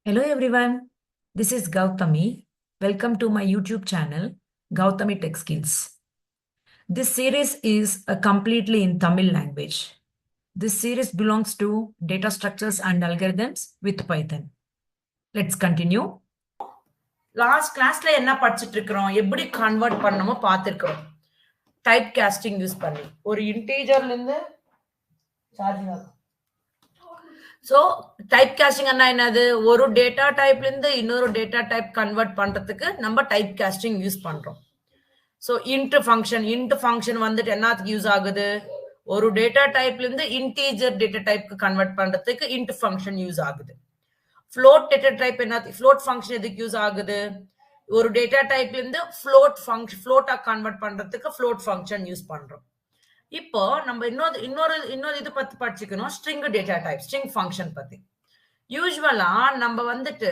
Hello everyone, this is Gautami. Welcome to my YouTube channel, Gautami Tech Skills. This series is completely in Tamil language. This series belongs to data structures and algorithms with Python. Let's continue. Last கிளாஸ்ல என்ன படிச்சுட்டு இருக்கிறோம், எப்படி convert பண்ணணுமோ பார்த்துருக்கிறோம். Type casting use பண்ணி ஒரு இன்டீஜர்ல இருந்து charging ஆகும். ஸோ டைப் காஸ்டிங் என்னது, ஒரு டேட்டா டைப்ல இருந்து இன்னொரு டேட்டா டைப் கன்வெர்ட் பண்றதுக்கு நம்ம டைப் காஸ்டிங் யூஸ் பண்றோம். ஸோ இன்ட் ஃபங்க்ஷன் வந்துட்டு என்னத்துக்கு யூஸ் ஆகுது, ஒரு டேட்டா டைப்ல இருந்து இன்டீஜர் டேட்டா டைப்க்கு கன்வெர்ட் பண்றதுக்கு இன்ட் ஃபங்க்ஷன் யூஸ் ஆகுது. Float data type float function எதுக்கு யூஸ் ஆகுது, ஒரு டேட்டா டைப்ல இருந்து ஃப்ளோட்டா கன்வெர்ட் பண்றதுக்கு ஃப்ளோட் ஃபங்க்ஷன் யூஸ் பண்றோம். இப்போ நம்ம இன்னொரு இது பத்தி படிச்சுக்கணும், string data type, string function பத்தி. யூஸ்வலா நம்ம வந்துட்டு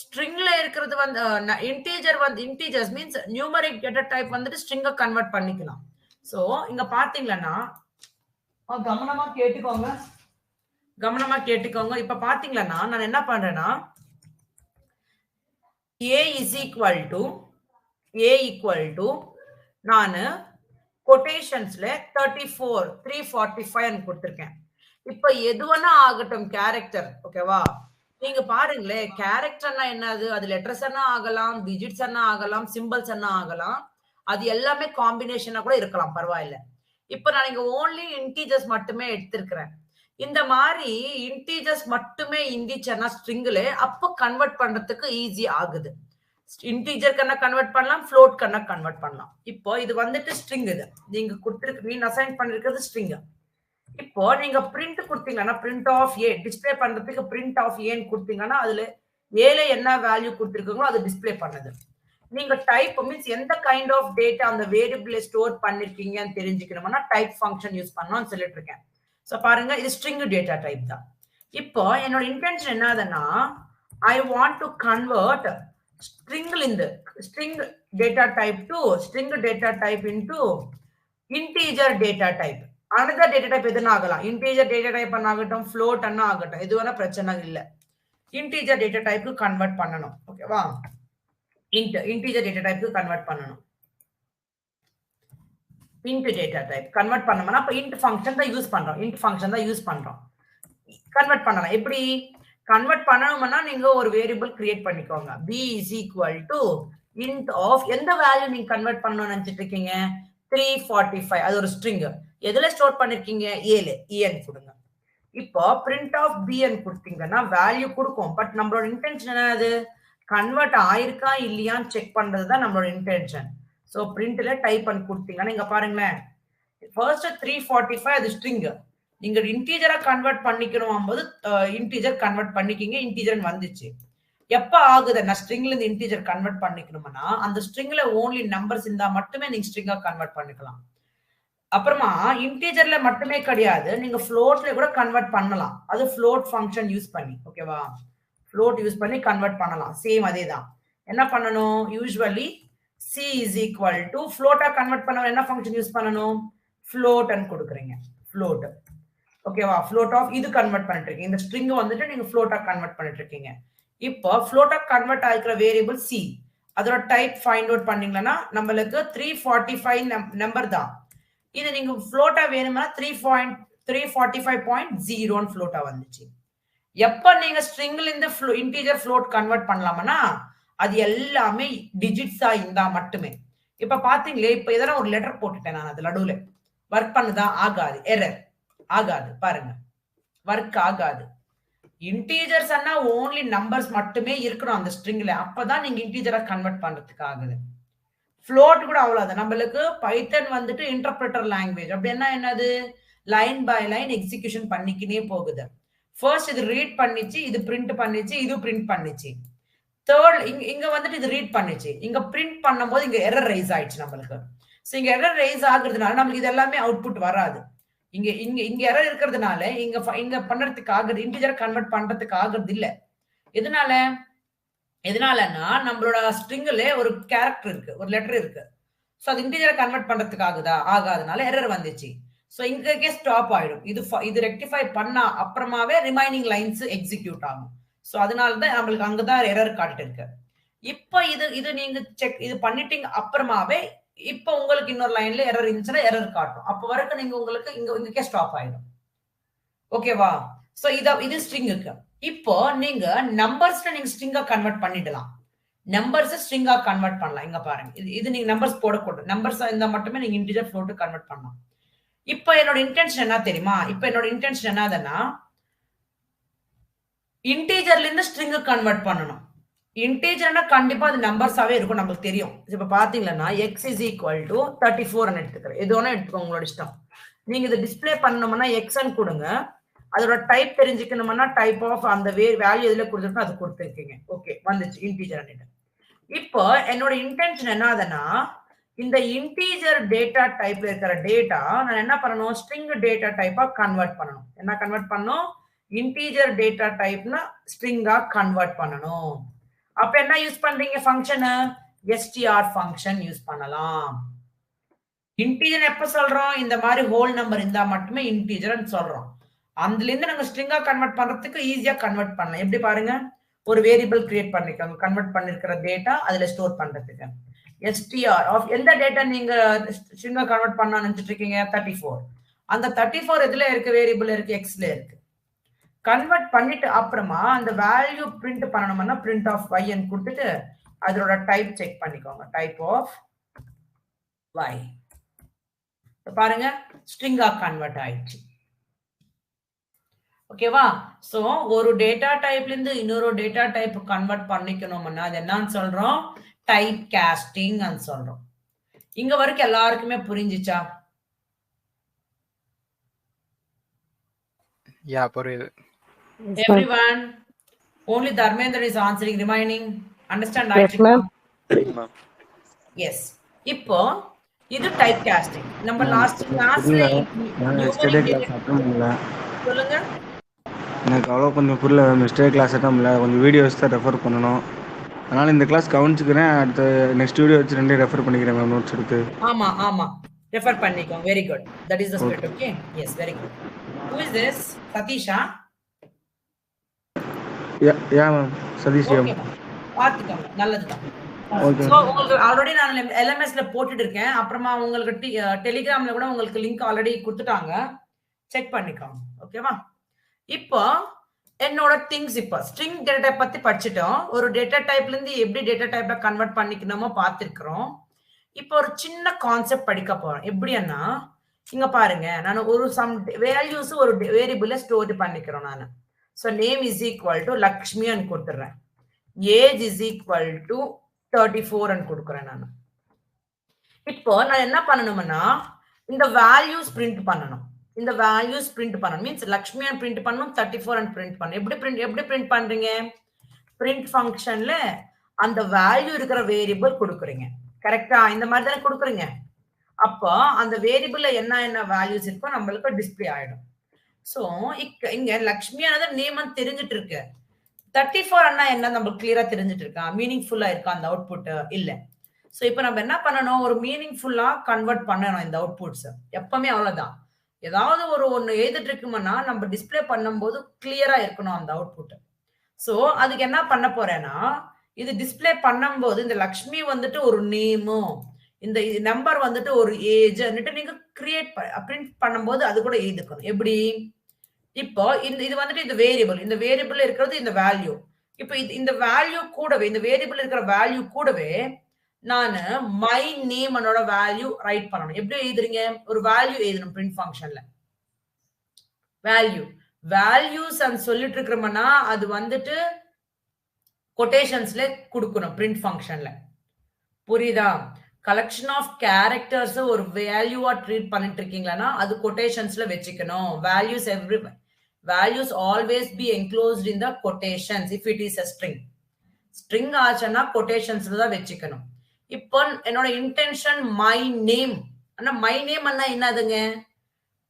ஸ்ட்ரிங்ல இருக்கிறது integers means numeric data type வந்துட்டு ஸ்ட்ரிங்கை கன்வெர்ட் பண்ணிக்கலாம். ஸோ இங்க பாத்தீங்கன்னா கவனமா கேட்டுக்கோங்க. இப்ப பாத்தீங்கன்னா நான் என்ன பண்றேன்னா, a is equal to நான் கொட்டேஷன்ஸ்ல 34 345 கொடுத்திருக்கேன். இப்ப எதுவனா ஆகட்டும் கேரக்டர், ஓகேவா? நீங்க பாருங்களேன், கேரக்டர்னா என்னது, அது லெட்டர்ஸ் என்ன ஆகலாம், டிஜிட்ஸ் என்ன ஆகலாம், சிம்பிள்ஸ் என்ன ஆகலாம், அது எல்லாமே காம்பினேஷனா கூட இருக்கலாம், பரவாயில்ல. இப்ப நான் இங்க ஓன்லி இன்டீஜர்ஸ் மட்டுமே எடுத்திருக்கிறேன். இந்த மாதிரி இன்டீஜர்ஸ் மட்டுமே இருந்துச்சுன்னா ஸ்ட்ரிங்ல அப்போ கன்வெர்ட் பண்றதுக்கு ஈஸி ஆகுது. இன்டீஜர் கண்ணா கன்வெர்ட் பண்ணலாம், ஃப்ளோட் கண்ணா கன்வெர்ட் பண்ணலாம். இப்போ இது வந்துட்டு ஸ்ட்ரிங், இது நீங்க கொடுத்துருக்கு அசைன் பண்ணிருக்கிறது ஸ்ட்ரிங். இப்போ நீங்க பிரிண்ட் கொடுத்தீங்கன்னா பிரிண்ட் ஆஃப் ஏ டிஸ்பிளே பண்றதுக்கு பிரிண்ட் ஆஃப் ஏன்னு கொடுத்தீங்கன்னா அதுல ஏல என்ன வேல்யூ கொடுத்துருக்கீங்களோ அது டிஸ்பிளே பண்ணுது. நீங்க டைப் மீன்ஸ் எந்த கைண்ட் ஆஃப் டேட்டா அந்த வேரியபிள் ஸ்டோர் பண்ணிருக்கீங்கன்னு தெரிஞ்சுக்கணும்னா டைப் ஃபங்க்ஷன் யூஸ் பண்ணணும்னு சொல்லிட்டு இருக்கேன். ஸோ பாருங்க, இது ஸ்ட்ரிங் டேட்டா டைப் தான். இப்போ என்னோட இன்டென்ஷன் என்னதுன்னா, I want to convert string data type to string data type into integer data type. another data type எதுனா ஆகலாம், integer data type ஆகட்டும், float அண்ணா ஆகட்டும், எது வேணா பிரச்சனை இல்லை. integer data type க்கு கன்வெர்ட் பண்ணணும், ஓகேவா? integer data type க்கு கன்வெர்ட் பண்ணணும். int data type கன்வெர்ட் பண்ணோம்னா அப்ப int function தான் யூஸ் பண்றோம். கன்வெர்ட் பண்ணலாம். எப்படி கன்வெர்ட் பண்ணணும்னா நீங்க ஒரு வேரியபிள் கிரியேட் பண்ணிக்கோங்க. b is equal to int of எந்த வேல்யூ நீங்க கன்வெர்ட் பண்ணணும்னு நினைச்சிட்டு இருக்கீங்க, 345. அது ஒரு ஸ்ட்ரிங். எதுல ஸ்டோர் பண்ணிருக்கீங்க, ஏல en கொடுங்க. இப்போ print of bn கொடுத்தீங்கன்னா வேல்யூ கொடுக்கும். பட் நம்மளோட இன்டென்ஷன் என்னது, கன்வெர்ட் ஆயிருக்கா இல்லையான்னு செக் பண்றதுதான் நம்மளோட இன்டென்ஷன். ஸோ பிரிண்ட்ல டைப் பண்ணி கொடுத்தீங்கன்னா இங்க பாருங்களேன், ஃபர்ஸ்ட் 345 அது ஸ்ட்ரிங். நீங்க இன்டீஜரா கன்வெர்ட் பண்ணிக்கணும் போது இன்டீஜர் கன்வெர்ட் பண்ணிக்கிங்க, இன்டீஜர் வந்துச்சு. எப்ப ஆகுது, நான் ஸ்ட்ரிங்ல இருந்து இன்டீஜர் கன்வெர்ட் பண்ணிக்கணும்னா அந்த ஸ்ட்ரிங்ல ஓன்லி நம்பர்ஸ் இருந்தா மட்டுமே நீங்க ஸ்ட்ரிங்கா கன்வெர்ட் பண்ணிக்கலாம். அப்புறமா இன்டீஜர்ல மட்டுமே கிடையாது, நீங்க ஃப்ளோட்ல கூட கன்வெர்ட் பண்ணலாம். அது ஃப்ளோட் ஃபங்க்ஷன் யூஸ் பண்ணி, ஓகேவா? ஃப்ளோட் யூஸ் பண்ணி கன்வெர்ட் பண்ணலாம். சேம் அதே தான். என்ன பண்ணணும், usually c is equal to float convert பண்ண என்ன ஃபங்க்ஷன் யூஸ் பண்ணணும், float ன்னு கொடுக்குறீங்க. float, ஓகேவா? float ஆஃப் இது கன்வெர்ட் பண்ணிட்டு இருக்கீங்க. இந்த ஸ்ட்ரிங் வந்துட்டு நீங்க float கன்வெர்ட் பண்ணிட்டு இருக்கீங்க. இப்போ float கன்வெர்ட் ஆகிற வேரியபிள் c, அதோட டைப் ஃபைண்ட் அவுட் பண்ணீங்கன்னா நம்மளுக்கு 345 நம்பர் தான். இது நீங்க float வேணும்னா 345.0 float வந்துச்சு. எப்ப நீங்க ஸ்ட்ரிங்ல இருந்து இன்டீஜர் float கன்வெர்ட் பண்ணலாம்னா அது எல்லாமே டிஜிட்ஸா இருந்தா மட்டுமே. இப்ப பாத்தீங்களே, இப்ப எதனா ஒரு லெட்டர் போட்டுட்டேன் நான், அது நடுவுல ஒர்க் பண்ணுதா, ஆகாது, எரர் ஆகாது. பாருங்க, ஒர்க் ஆகாது. இன்டீஜர்ஸ் அண்ணா ஓன்லி நம்பர்ஸ் மட்டுமே இருக்கணும் அந்த ஸ்ட்ரிங்ல, அப்பதான் நீங்க இன்டீஜரா கன்வெர்ட் பண்றதுக்கு ஆகுது. ஃப்ளோட் கூட அவ்வளவுதான். நம்மளுக்கு பைத்தன் வந்துட்டு இன்டர்பிரட்டர் லாங்குவேஜ். அப்படி என்னது, லைன் பை லைன் எக்ஸிகியூஷன் பண்ணிக்கினே போகுது. ஃபர்ஸ்ட் இது ரீட் பண்ணிச்சு, இது பிரிண்ட் பண்ணிச்சு, இது பிரிண்ட் பண்ணிச்சு. தேர்ட் இங்க வந்துட்டு இது ரீட் பண்ணிச்சு, இங்க பிரிண்ட் பண்ணும்போது இங்க எரர் ரைஸ் ஆயிடுச்சு நம்மளுக்கு. சோ இங்க எரர் ரைஸ் ஆகுறதுனால நம்மளுக்கு இது எல்லாமே அவுட்புட் வராது. இங்க எரர் இருக்கிறதுனால இங்க பண்றதுக்கு ஆகுது, இன்டிஜர் கன்வெர்ட் பண்றதுக்கு ஆகுறது இல்ல. எதனாலன்னா நம்மளோட ஸ்ட்ரிங்ல ஒரு கேரக்டர் இருக்கு, ஒரு லெட்டர் இருக்கு. சோ அது இன்டிஜரை கன்வெர்ட் பண்றதுக்கு ஆகாதனால எரர் வந்துச்சு. சோ இங்கே ஸ்டாப் ஆயிடும். இது ரெக்டிஃபை பண்ணா அப்புறமாவே ரிமைனிங் லைன்ஸ் எக்ஸிக்யூட் ஆகும். சோ அதனால தான் நம்மளுக்கு அங்கதான் எரர் காட்டிட்டு இருக்கு. இப்ப இது நீங்க இது பண்ணிட்டீங்க அப்புறமாவே இப்ப உங்களுக்கு இன்னொரு லைன்ல எரர் இருந்துச்சுன்னா எரர் காட்டும். அப்ப வரைக்கும் நீங்க உங்களுக்கு இங்கக்கே ஸ்டாப் ஆயிடும். ஓகேவா? சோ இது ஸ்ட்ரிங்குக்கு. இப்போ நீங்க நம்பர்ஸ்ல நீங்க ஸ்ட்ரிங்கா கன்வெர்ட் பண்ணிடலாம். நம்பர்ஸ் ஸ்ட்ரிங்கா கன்வெர்ட் பண்ணலாம். இங்க பாருங்க. இது நீங்க நம்பர்ஸ் போடக்கூடாது. நம்பர்ஸ் இருந்தா மட்டுமே நீங்க இன்டிஜர் ஃப்ளோட் கன்வெர்ட் பண்ணலாம். இப்போ என்னோட இன்டென்ஷன் என்ன தெரியுமா? இப்போ என்னோட இன்டென்ஷன் என்னதுன்னா இன்டீஜர்ல இருந்து ஸ்ட்ரிங் கன்வெர்ட் பண்ணணும். இன்டீஜர்னா கண்டிப்பா அது நம்பர்ஸாவே இருக்கும், நமக்கு தெரியும். இப்ப பாத்தீங்கன்னா x is equal to 34 எடுத்துக்கிறேன். எது வேணா எடுத்துக்கோங்க, உங்களோட இஷ்டம். நீங்க இதை டிஸ்பிளே பண்ணணும்னா எக்ஸ்ன்னு கொடுங்க. அதோட டைப் தெரிஞ்சுக்கணும்னா டைப் ஆஃப் அந்த வேல்யூ எதுல கொடுத்துருக்கோம் அது கொடுத்துருக்கீங்க. ஓகே, வந்துச்சு இன்டீஜர். இப்போ என்னோட இன்டென்ஷன் என்னதுன்னா இந்த இன்டீஜர் டேட்டா டைப்ல இருக்கிற டேட்டா நான் என்ன பண்ணணும், ஸ்ட்ரிங் டேட்டா டைப்பா கன்வெர்ட் பண்ணணும். என்ன கன்வெர்ட் பண்ணணும்? இன்டீஜர் டேட்டா டைப்னா ஸ்ட்ரிங்கா கன்வெர்ட் பண்ணணும். அப்ப என்ன யூஸ் பண்றீங்க ஃபங்க்ஷன்? str ஃபங்க்ஷன் யூஸ் பண்ணலாம். இன்டீஜர் எப்ப சொல்றோம்? இந்த மாதிரி ஹோல் நம்பர் இருந்தா மட்டுமே இன்டீஜர்னு சொல்றோம். அதுல இருந்து நாங்க ஸ்ட்ரிங்கா கன்வெர்ட் பண்றதுக்கு ஈஸியா கன்வெர்ட் பண்ணலாம். எப்படி பாருங்க, ஒரு வேரியபிள் கிரியேட் பண்ணிக்கோங்க, கன்வெர்ட் பண்ணிருக்கிற டேட்டா அதுல ஸ்டோர் பண்றதுக்கு. str ஆஃப் எந்த டேட்டா நீங்க ஸ்ட்ரிங்கா கன்வெர்ட் பண்ண நினைச்சிட்டு இருக்கீங்க? 34. அந்த 34 எதுல இருக்கு? வேரியபிள் இருக்கு, எக்ஸ்ல இருக்கு. கன்வெர்ட் பண்ணிட்டு அப்புறமா அந்த வேல்யூ பிரிண்ட் பண்ணணும்னா பிரிண்ட் ஆஃப் y ன்னு கொடுத்துட்டு அதோட டைப் செக் பண்ணிக்கோங்க. டைப் ஆஃப் y பாருங்க, ஸ்ட்ரிங்கா கன்வெர்ட் ஆயிடுச்சு. ஓகேவா? சோ ஒரு டேட்டா டைப்ல இருந்து இன்னொரு டேட்டா டைப் கன்வெர்ட் பண்ணிக்கணும்னா அது என்னன்னு சொல்றோம்? டைப் காஸ்டிங் ன்னு சொல்றோம். இங்க வரைக்கும் எல்லாருக்குமே புரிஞ்சிச்சா? யா, புரியுது. Everyone, only Dharmendra is answering, remaining. Understand? Yes, ma'am. Yes. இப்போ இது டைப் காஸ்டிங். நம்ம லாஸ்ட் கிளாஸ்ல எஸ்டர்டே கிளாஸ் அட்டெண்ட் பண்ணல. சொல்லுங்க. எனக்கு அவ்வளோ கொஞ்சம் புரியல மேம். எஸ்டர்டே கிளாஸ் அட்டெண்ட் பண்ணல, கொஞ்சம் வீடியோஸ் தான் ரெஃபர் பண்ணணும். அதனால இந்த கிளாஸ் கவனிச்சுக்கிறேன். அடுத்த நெக்ஸ்ட் வீடியோ வச்சு ரெண்டே ரெஃபர் பண்ணிக்கிறேன் மேம், நோட்ஸ் எடுத்து. ஆமா ஆமா, ரெஃபர் பண்ணிக்கோங்க. Very good, that is the spirit. Okay, yes, very good. Who is this? சதீஷா? Yeah ma'am, Satish ma'am. பாத்துக்கோங்க, நல்லதுதான். ஓகே. சோ உங்களுக்கு ஆல்ரெடி நான் LMSல போட்டுட்டு இருக்கேன். அப்புறமா உங்களுக்கு டெலிகிராம்ல கூட உங்களுக்கு லிங்க் ஆல்ரெடி கொடுத்துட்டாங்க, செக் பண்ணிக்கோங்க. ஓகேவா? இப்போ என்னோட திங்ஸ், இப்போ ஸ்ட்ரிங் டேட்டா டைப் பத்தி படிச்சிட்டோம். ஒரு டேட்டா டைப்ல இருந்து எப்படி டேட்டா டைப்பை கன்வெர்ட் பண்ணிக்கணுமோ பார்த்திருக்கிறோம். இப்போ ஒரு சின்ன கான்செப்ட் படிக்க போறோம். எப்படின்னா இங்க பாருங்க, நான் ஒரு சம் வேல்யூஸ் ஒரு வேரியபிள்ல ஸ்டோர் பண்ணிக்கிறோம் நான். So name is equal to Lakshmi ன்னு கொடுத்துறேன். ஏஜ் இஸ் ஈக்குவல் டு 34 ன்னு கொடுக்குறேன் நான். இப்போ நான் என்ன பண்ணணும்னா இந்த வேல்யூஸ் பிரிண்ட் பண்ணணும். இந்த வேல்யூஸ் பிரிண்ட் பண்ணணும் மீன்ஸ் லக்ஷ்மி ன்னு பிரிண்ட் பண்ணணும், 34 ன்னு பிரிண்ட் பண்ணணும். எப்படி பிரிண்ட் பண்றீங்க? பிரிண்ட் ஃபங்க்ஷன்ல அந்த வேல்யூ இருக்கிற வேரியபிள் கொடுக்குறீங்க. கரெக்டா? இந்த மாதிரி தானே கொடுக்குறீங்க. அப்போ அந்த வேரியபிள்ல என்ன வேல்யூஸ் இருக்கோ நம்மளுக்கு டிஸ்பிளே ஆயிடும். சோ இங்க லக்ஷ்மியானது நேம் தெரிஞ்சிட்டு இருக்கு. 34 அண்ணா என்ன நம்மளுக்கு கிளியரா தெரிஞ்சிட்டு இருக்கா? மீனிங்ஃபுல்லா இருக்கா அந்த அவுட்புட்? இல்ல. சோ இப்போ நம்ம என்ன பண்ணணும், ஒரு மீனிங்ஃபுல்லா கன்வெர்ட் பண்ணணும் இந்த அவுட்புட்ஸ். எப்பவுமே அவ்வளவுதான். ஏதாவது ஒன்னு எழுதிட்டு இருக்குமானா நம்ம டிஸ்பிளே பண்ணும்போது கிளியரா இருக்கணும் அந்த அவுட்புட். சோ அதுக்கு என்ன பண்ண போறேன்னா, இது டிஸ்பிளே பண்ணும்போது இந்த லக்ஷ்மி வந்துட்டு ஒரு நேமும் இந்த நம்பர் வந்துட்டு ஒரு ஏஜ் நீங்க கிரியேட் பிரிண்ட் பண்ணும்போது அது கூட எழுதிக்கணும். எப்படி? இப்போ இது வந்துட்டு இந்த வேரியபிள் இருக்கிறது இந்த வேல்யூ. இப்போ இந்த வேல்யூ கூடவே இந்த வேரியபிள் இருக்கிற வேல்யூ கூடவே நான் மை நேம் என்னோட வேல்யூ ரைட் பண்ணணும். எப்படி எழுதுறீங்க? ஒரு வேல்யூ எழுதணும் பிரிண்ட் ஃபங்க்ஷன்ல. வேல்யூஸ் and சொல்லிட்டு இருக்கிறோம்னா அது வந்துட்டு கொட்டேஷன்ஸ்ல கொடுக்கணும் பிரிண்ட் ஃபங்க்ஷன்ல. புரியுதா? கலெக்ஷன் ஆஃப் கேரக்டர்ஸ் ஒரு வேல்யூவா ட்ரீட் பண்ணிட்டு இருக்கீங்களா அது கொட்டேஷன்ஸ்ல வச்சுக்கணும். values always be enclosed in the quotations if it is a string ஆச்சுன்னா கொட்டேஷன்ஸ்ல தான் வச்சுக்கணும். இப்போ என்னோட இன்டென்ஷன் மை நேம். ஆனா மை நேம் அண்ணா என்னதுங்க?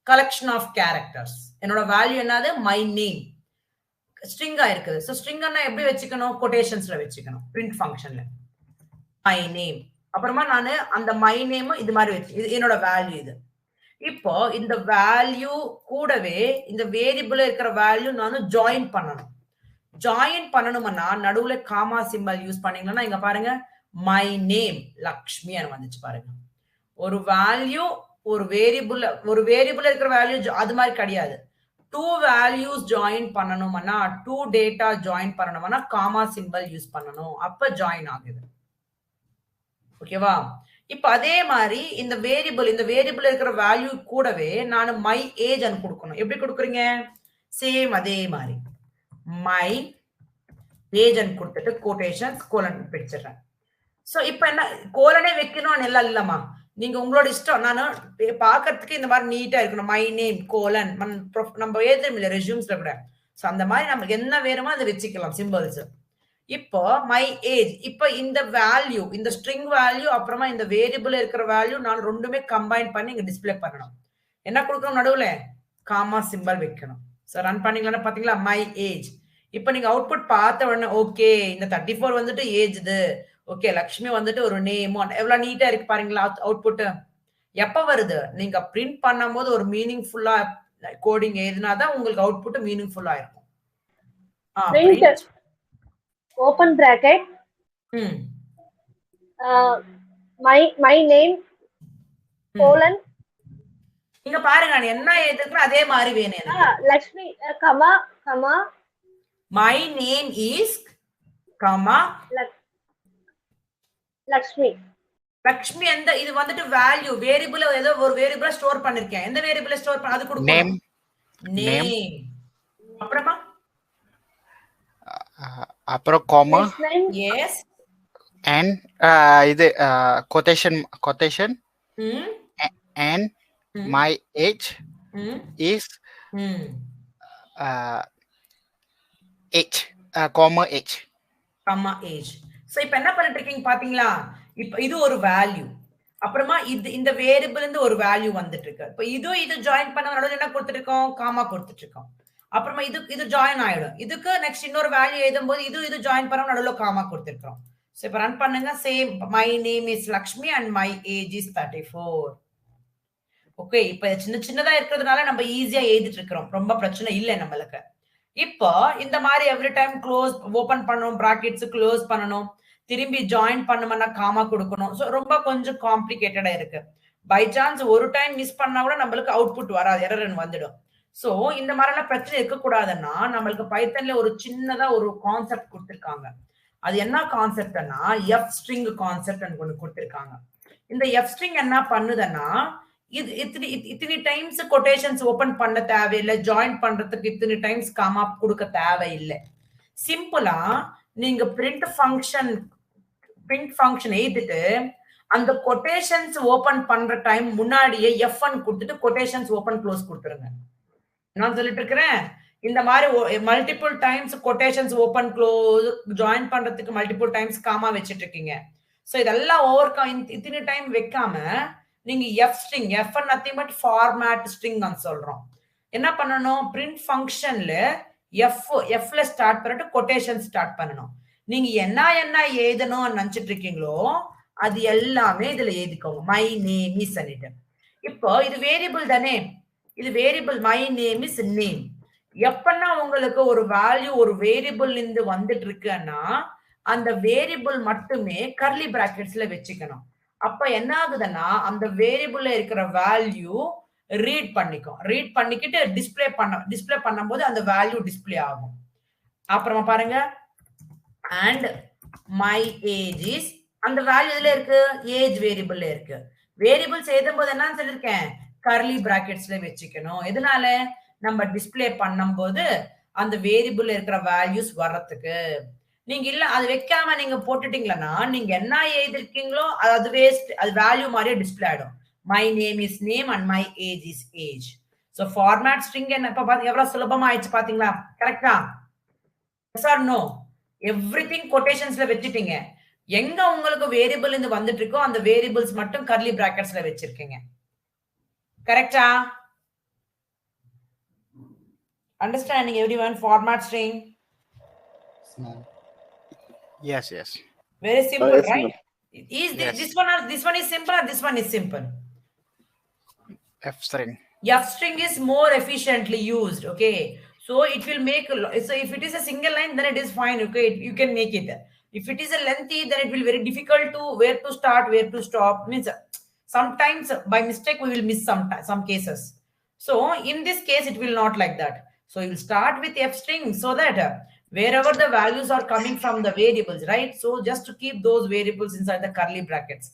Collection of characters. என்னோட வேல்யூ என்னது? My name. ஸ்ட்ரிங்கா இருக்குது. சோ ஸ்ட்ரிங் அண்ணா எப்படி வச்சுக்கணும்? கொட்டேஷன்ஸ்ல வச்சுக்கணும் பிரிண்ட் ஃபங்க்ஷன்ல. My name. அப்புறமா நான் அந்த மை நேம் இது மாதிரி வச்சு இது என்னோட வேல்யூ. இது இப்போ இந்த வேல்யூ கூடவே இந்த வேரியபிள் இருக்கிற வேல்யூ நானும் ஜாயின் பண்ணணும். ஜாயின் பண்ணணும்னா நடுவுல காமா சிம்பல் யூஸ் பண்ணீங்கன்னா இங்க பாருங்க மை நேம் லக்ஷ்மி வந்துச்சு பாருங்க. ஒரு வேல்யூ ஒரு வேரியபிள் இருக்கிற வேல்யூ அது மாதிரி கிடையாது. 2 வேல்யூஸ் ஜாயின் பண்ணணும்னா 2 டேட்டா ஜாயின் பண்ணணும்னா காமா சிம்பல் யூஸ் பண்ணணும். அப்ப ஜாயின் ஆகுது. ஓகேவா? இப்ப அதே மாதிரி இந்த வேரியபிள் இருக்கிற வேல்யூ கூடவே நான் மை ஏஜ் கொடுக்கணும். எப்படி கொடுக்குறீங்க? சேம் அதே மாதிரி மை ஏஜ் கொடுத்துட்டு கோட்டேஷன்ஸ் கோலன் பிடிச்சிடுறேன். சோ இப்ப என்ன கோலனே வைக்கணும் எல்லாம் இல்லம்மா, நீங்க உங்களோட இஷ்டம். நான் பாக்கிறதுக்கு இந்த மாதிரி நீட்டா இருக்கணும். மை நேம் கோலன் நம்ம ஏதும் இல்ல ரெஸ்யூம்ஸ்ல கூட. சோ அந்த மாதிரி நமக்கு என்ன வேணுமோ அதை வச்சுக்கலாம் சிம்பிள்ஸ். இப்போ மை ஏஜ், இப்ப இந்த வேல்யூ இந்த ஸ்ட்ரிங் வேல்யூ அப்புறமா இந்த வேரியபிள் இருக்கிற வேல்யூ நான் ரெண்டுமே கம்பைன் பண்ணி இங்க டிஸ்பிளே பண்ணணும். என்ன கொடுக்கணும்? நடுவுல காமா சிம்பல் வைக்கணும். சோ ரன் பண்ணீங்கன்னா பாத்தீங்களா மை ஏஜ். இப்ப நீங்க அவுட்புட் பார்த்த உடனே ஓகே இந்த 34 வந்துட்டு ஏஜ் இது, ஓகே லக்ஷ்மி வந்துட்டு ஒரு நேம், எவ்வளவு நீட்டா இருக்கு பாருங்களா அவுட்புட். எப்ப வருது? நீங்க பிரிண்ட் பண்ணும் போது ஒரு மீனிங்ஃபுல்லா கோடிங் எழுதினாதான் உங்களுக்கு அவுட்புட் மீனிங்ஃபுல்லா இருக்கும். Open bracket my name colon. நீங்க பாருங்க என்ன எழுதுறேன் அதே மாதிரி வேணும். Lakshmi comma comma my name is comma Lakshmi. Lakshmi எந்த இது வந்துட்டு வேல்யூ வேரியபிள் ஏதோ ஒரு வேரியபிள் ஸ்டோர் பண்ணிருக்கேன். எந்த வேரியபிள் ஸ்டோர் பண்ண அது கொடுக்கணும். நேம் அப்புறமா அப்புறம் காமா எஸ் and இது quotation and my age is age comma age. So இப்போ என்ன பண்ணிட்டு இருக்கீங்க பாத்தீங்களா? இப்போ இது ஒரு வேல்யூ, அப்புறமா இந்த வேரியபிள் இருந்து ஒரு வேல்யூ வந்துட்டு இருக்கு. இப்போ இது ஜாயின் பண்ண நடுவுல என்ன கொடுத்துட்டு இருக்கோம்? காமா கொடுத்துட்டு இருக்கோம். அப்புறமா இது ஜாயின் ஆயிடும். இதுக்கு நெக்ஸ்ட் இன்னொரு வேல்யூ எழுதும்போது இது ஜாயின் பண்ண நடுவுல காமா கொடுத்துருக்கோம். சோ இப்போ ரன் பண்ணுங்க. Same my name is Lakshmi and my age is 34. Okay, இப்ப சின்னதா இருக்கிறதுனால நம்ம ஈஸியா எழுதிட்டு இருக்கிறோம், ரொம்ப பிரச்சனை இல்லை நம்மளுக்கு. இப்போ இந்த மாதிரி எவ்ரி டைம் க்ளோஸ் ஓபன் பண்ணணும், பிராக்கெட்ஸ் க்ளோஸ் பண்ணணும், திரும்பி ஜாயின் பண்ணணும்னா காமா கொடுக்கணும். ஸோ ரொம்ப கொஞ்சம் காம்ப்ளிகேட்டடா இருக்கு. பை சான்ஸ் ஒரு டைம் மிஸ் பண்ணா கூட நம்மளுக்கு அவுட்புட் வராது, எரர் வந்துடும். ஸோ இந்த மாதிரிலாம் பிரச்சனை இருக்கக்கூடாதுன்னா நம்மளுக்கு பைத்தன்ல ஒரு சின்னதா ஒரு கான்செப்ட் கொடுத்துருக்காங்க. அது என்ன கான்செப்ட்னா எஃப் ஸ்ட்ரிங் கான்செப்ட் ஒன்று கொடுத்துருக்காங்க. இந்த எஃப் ஸ்ட்ரிங் என்ன பண்ணுதுன்னா இத்தனை டைம்ஸ் கொட்டேஷன்ஸ் ஓபன் பண்ண தேவையில்லை, ஜாயின் பண்றதுக்கு இத்தனை டைம்ஸ் காமா கொடுக்க தேவையில்லை. சிம்பிளா நீங்க பிரிண்ட் ஃபங்க்ஷன் எழுதிட்டு அந்த கொட்டேஷன்ஸ் ஓபன் பண்ற டைம் முன்னாடியே F1 கொடுத்துட்டு கொட்டேஷன்ஸ் ஓபன் க்ளோஸ் கொடுத்துருங்க. நான் சொல்லிட்டு இருக்கிறேன், இந்த மாதிரி multiple times quotations open close join பண்றதுக்கு மல்டிபிள் டைம்ஸ் காமா வச்சிட்டு இருக்கீங்க. சோ இதெல்லாம் இத்தனை டைம் வைக்காம நீங்க F string F1 nothing but format string சொல்றோம். என்ன பண்ணணும்? பிரிண்ட் ஃபங்க்ஷன்ல எஃப்ல ஸ்டார்ட் பண்ணிட்டு கொட்டேஷன் ஸ்டார்ட் பண்ணணும். நீங்க என்ன எழுதணும் நினைச்சிட்டு இருக்கீங்களோ அது எல்லாமே இதுல எழுதிக்கோங்க. மை நேம் இஸ் பண்ணிட்டு. இப்போ இது வேரியபிள் தானே, இது variable my name is name. எப்பன்னா உங்களுக்கு ஒரு வேல்யூ ஒரு வேரியபிள் இருந்து வந்துட்டு இருக்குன்னா அந்த வேரியபிள் மட்டுமே கர்லி பிராக்கெட்ஸ்ல வச்சுக்கணும். அப்ப என்ன ஆகுதுன்னா அந்த வேரியபிள்ல இருக்கிற வேல்யூ ரீட் பண்ணிக்கிட்டு டிஸ்பிளே பண்ணும்போது அந்த வேல்யூ டிஸ்பிளே ஆகும். அப்புறமா பாருங்க, and my age is அந்த வேல்யூ இதுல இருக்கு, ஏஜ் வேரியபிள்ல இருக்கு. வேரியபிள்ஸ் எழுதும் போது என்னன்னு சொல்லிருக்கேன், கர்லி பிராக்கெட்ஸ்ல வச்சுக்கணும். எதனால? நம்ம டிஸ்பிளே பண்ணும்போது அந்த வேரியபிள்ல இருக்கிற வேல்யூஸ் வர்றதுக்கு. நீங்க இல்ல அது வைக்காம நீங்க போட்டுட்டீங்களா நீங்க என்ன எழுதிருக்கீங்களோ அது வேஸ்ட், அது வேல்யூ மாதிரியே டிஸ்பிளே ஆயிடும். My name is name and my age is age. So format string என்ன இப்ப பாத்தீங்க எவ்வளவு சுலபமா ஆயிடுச்சு பாத்தீங்களா? கரெக்டா? Yes or no? எவ்ரிதிங் கொட்டேஷன்ஸ்ல வச்சுட்டீங்க. எங்க உங்களுக்கு வேரியபிள் இருந்து வந்துட்டு இருக்கோ அந்த வேரியபிள்ஸ் மட்டும் கர்லி பிராக்கெட்ஸ்ல வச்சிருக்கீங்க. கரெக்டா? Understanding everyone? Format string. Yes. Very simple, yes, right? Is yes. This one is simple or this one is simple? F string. F string is more efficiently used. Okay. So So it will make, so if it is a single line, then it is fine. Okay, you can make it. If it is a lengthy, then it will be very difficult to where to start, where to stop. Means sometimes by mistake we will miss some cases. So in this case, it will not like that. So you will start with f string so that wherever the values are coming from the variables, right? So just to keep those variables inside the curly brackets.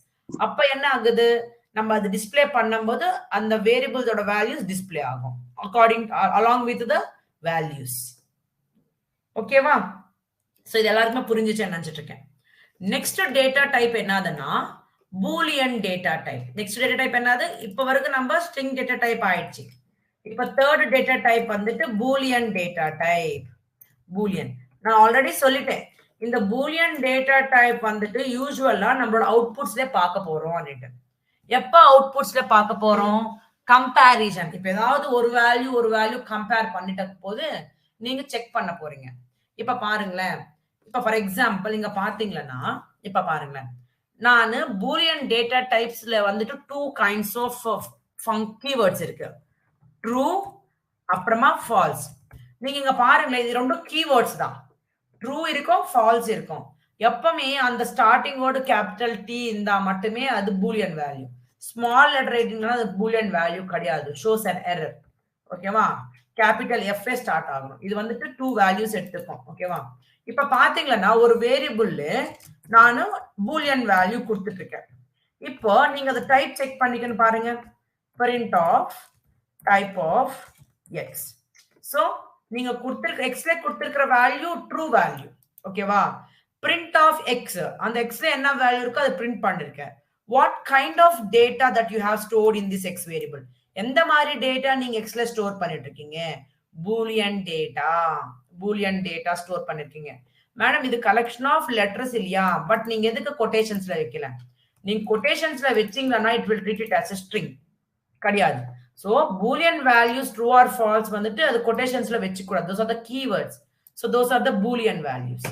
அப்ப என்ன ஆகுது, நம்ம அது display பண்ணும்போது அந்த variables ஓட values display ஆகும் according along with the values. ஓகேவா? சோ இது எல்லாருக்குமே புரிஞ்சுச்சு நினைச்சிட்டு இருக்கேன். நெக்ஸ்ட் டேட்டா டைப் என்னதுன்னா Boolean data type. Next data type என்னது? இப்ப வரைக்கும் நம்ம ஸ்ட்ரிங் டேட்டா டைப் ஆயிடுச்சு. இப்ப தேர்ட் டேட்டா டைப் வந்துட்டு பூலியன் டேட்டா டைப். பூலியன் நான் ஆல்ரெடி சொல்லிட்டேன், இந்த பூலியன் டேட்டா டைப் வந்துட்டு யூசுவலா நம்மளோட அவுட்புட்ஸ்ல பார்க்க போறோம். எப்ப அவுட்புட்ஸ்ல பார்க்க போறோம்? கம்பேரிசன். இப்ப ஏதாவது ஒரு வேல்யூ கம்பேர் பண்ணிட்ட போது நீங்க செக் பண்ண போறீங்க. இப்ப பாருங்களேன், இப்ப ஃபார் எக்ஸாம்பிள் இங்க பாத்தீங்கன்னா, இப்ப பாருங்களேன், நான் பூலியன் டேட்டா டைப்ஸ்ல வந்துட்டு 2 kinds ஆஃப் கீவேர்ட்ஸ் இருக்கு. ட்ரூ அப்புறமா ஃபால்ஸ். நீங்க இங்க பாருங்களேன், இது ரெண்டும் கீவேர்ட்ஸ் தான். ட்ரூ இருக்கும், ஃபால்ஸ் இருக்கும். எப்பவுமே அந்த ஸ்டார்டிங் வேர்டு கேபிட்டல் டி இருந்தா மட்டுமே அது பூலியன் வேல்யூ. ஸ்மால் லெட்டர் ரைட்டிங்னா அது பூலியன் வேல்யூ கிடையாது, ஷோஸ் an error. ஓகேவா? கேபிட்டல் எஃப் ஸ்டார்ட் ஆகணும். இது வந்துட்டு 2 வேல்யூஸ் எடுத்துக்கும். ஓகேவா? இப்ப பாத்தீங்கன்னா ஒரு வேரியபிள் நானும் பூலியன் வேல்யூ கொடுத்துட்டு இருக்கேன். இப்போ நீங்க அதை டைப் செக் பண்ணிக்கன்னு பாருங்க. print of type of x. So நீங்க கொடுத்திருக்க xல கொடுத்திருக்கிற வேல்யூ ட்ரூ வேல்யூ. ஓகேவா? print of x, அந்த xல என்ன வேல்யூ இருக்கோ அதை பிரிண்ட் பண்ணிருக்கேன். what kind of data that you have stored in this x variable? எந்த மாதிரி டேட்டா நீங்க xல ஸ்டோர் பண்ணிட்டு இருக்கீங்க? பூலியன் டேட்டா ஸ்டோர் பண்ணிருக்கீங்க. மேடம் இது கலெக்ஷன் ஆஃப் லெட்டர்ஸ் இல்லையா, பட் நீங்க எதுக்கு கொட்டேஷன்ஸ்ல வைக்கல? நீங்க கொட்டேஷன்ஸ்ல வச்சீங்கன்னா it will treat it as a string. கிடையாது. So boolean values true or false வந்துட்டு அது quotationsல வெச்சு கூடாது. Those are the keywords. So those are the boolean values.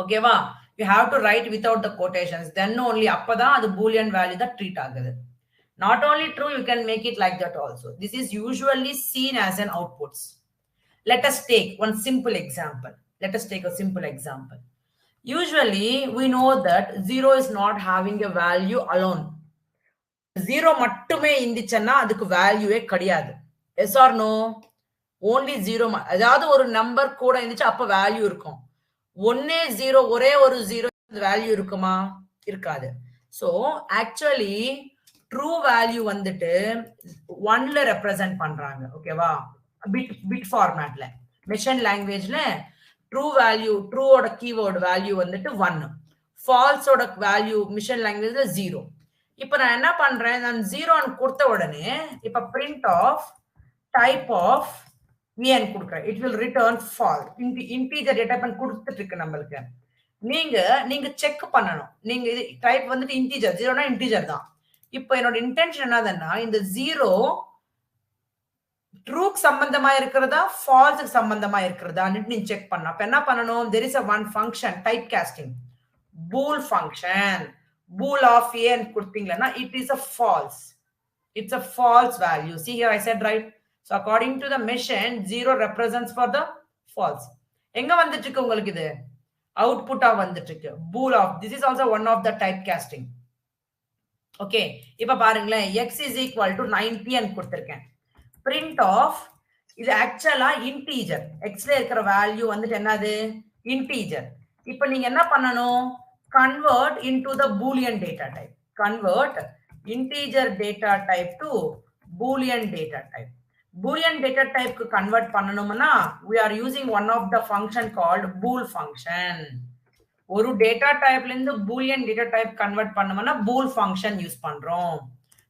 ஓகேவா? You have to write without the quotations. Then only அப்பதான் அது boolean value that treat ஆகுது. Not only true, you can make it like that also. This is usually seen as an outputs. Let us take one simple example. Usually we know that 0 is not having a value alone. 0 மட்டுமே இருந்துச்சுன்னா அதுக்கு வேல்யூவே கிடையாது. Yes or no? Only 0. அதாவது ஒரு number கூட இருந்துச்சு அப்ப வேல்யூ இருக்கும். ஒன்னே 0, ஒரே ஒரு 0 வேல்யூ இருக்குமா? இருக்காது. சோ ஆக்சுவலி ட்ரூ வேல்யூ வந்துட்டு 1ல ரெப்ரசன்ட் பண்றாங்க. ஓகேவா? பிட் ஃபார்மேட்ல மெஷின் லாங்குவேஜ்ல ட்ரூ வேல்யூ, ட்ரூவோட கீவேர்ட் வேல்யூ வந்துட்டு 1, ஃபால்ஸோட வேல்யூ மிஷின் லாங்குவேஜ்ல 0. இப்ப நான் என்ன பண்றேன், நான் 0 கொடுத்த உடனே இப்ப print of type of en கொடுக்கிறேன். it will return false. integer data type கொடுத்துட்டு இருக்கு நம்மளுக்கு. நீங்க செக் பண்ணணும். நீங்க இது டைப் வந்துட்டு இன்டிஜர், 0னா இன்டிஜர் தான். இப்போ என்னோட இன்டென்ஷன் என்னதுன்னா இந்த 0 ட்ரூக்கு சம்பந்தமா இருக்கிறதா ஃபால்ஸுக்கு சம்பந்தமா இருக்கிறதா நீங்க செக் பண்ணணும். அப்ப என்ன பண்ணணும், there is a one function type casting bool function. bool of a and கொடுத்தீங்கன்னா it is a false. It's a false value. See here I said right. So according to the machine 0 represents for the false. எங்க வந்துட்டு இருக்கு உங்களுக்கு? இது அவுட்புட்டா வந்துட்டு இருக்கு. bool of, this is also one of the type casting. Okay, இப்ப பாருங்களேன், x is equal to 90 and கொடுத்திருக்கேன். print of, இது ஆக்சுவலா இன்டீஜர். xல இருக்கிற வேல்யூ வந்துட்டு என்னது? இன்டீஜர். இப்ப நீங்க என்ன பண்ணணும், convert into the boolean data type. Convert integer data type to boolean data type. Boolean data type ku convert பண்ணனும்னா we are using one of the function called bool function. ஒரு data டைப்ல இருந்து boolean data type convert பண்ணனும்னா bool function use பண்றோம்.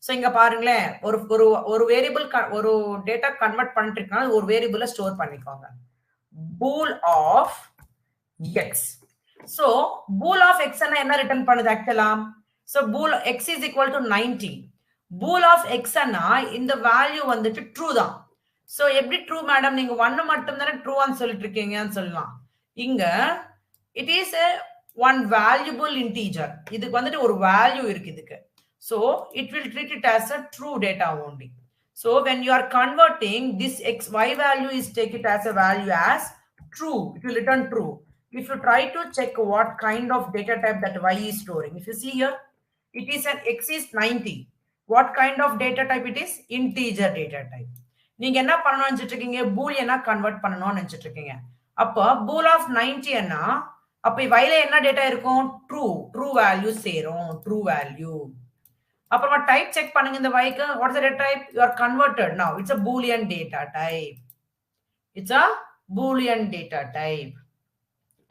So இங்க பாருங்களேன், ஒரு variable ஒரு டேட்டா கன்வெர்ட் பண்ணிட்டு இருக்கா, ஒரு வேரியபிளை ஸ்டோர் பண்ணிக்கோங்க. bool of x. So bool of x என்ன ரிட்டர்ன் பண்ணுது ஆக்சுவலா? So bool x is equal to 90. bool of x இந்த வேல்யூ வந்துட்டு ட்ரூ தான். சோ எப்படி ட்ரூ மேடம், நீங்க 1 மட்டும் தானே ட்ரூன்னு சொல்லிட்டு இருக்கீங்கன்னு சொல்லலாம். இங்க it is a one valuable integer. இதுக்கு வந்துட்டு ஒரு வேல்யூ இருக்கு இதுக்கு. So it will treat it as a true data only. So when you are converting this y value is take it as a value as true, it will return true. If you try to check what kind of data type that y is storing, if you see here, it is an x is 90. What kind of data type it is? Integer data type. நீங்க என்ன பண்ணணும்னு நினைச்சிட்டு இருக்கீங்க? பூலியனா convert பண்ணணும்னு நினைச்சிட்டு இருக்கீங்க. அப்ப bool of 90 ன்னா அப்ப y ல என்ன டேட்டா இருக்கும்? ட்ரூ வேல்யூ சேரும். True value. அப்புறமா டைப் செக் பண்ணுங்க இந்த y க்கு. What is the data type? You are converted now. It's a boolean data type. It's a boolean data type.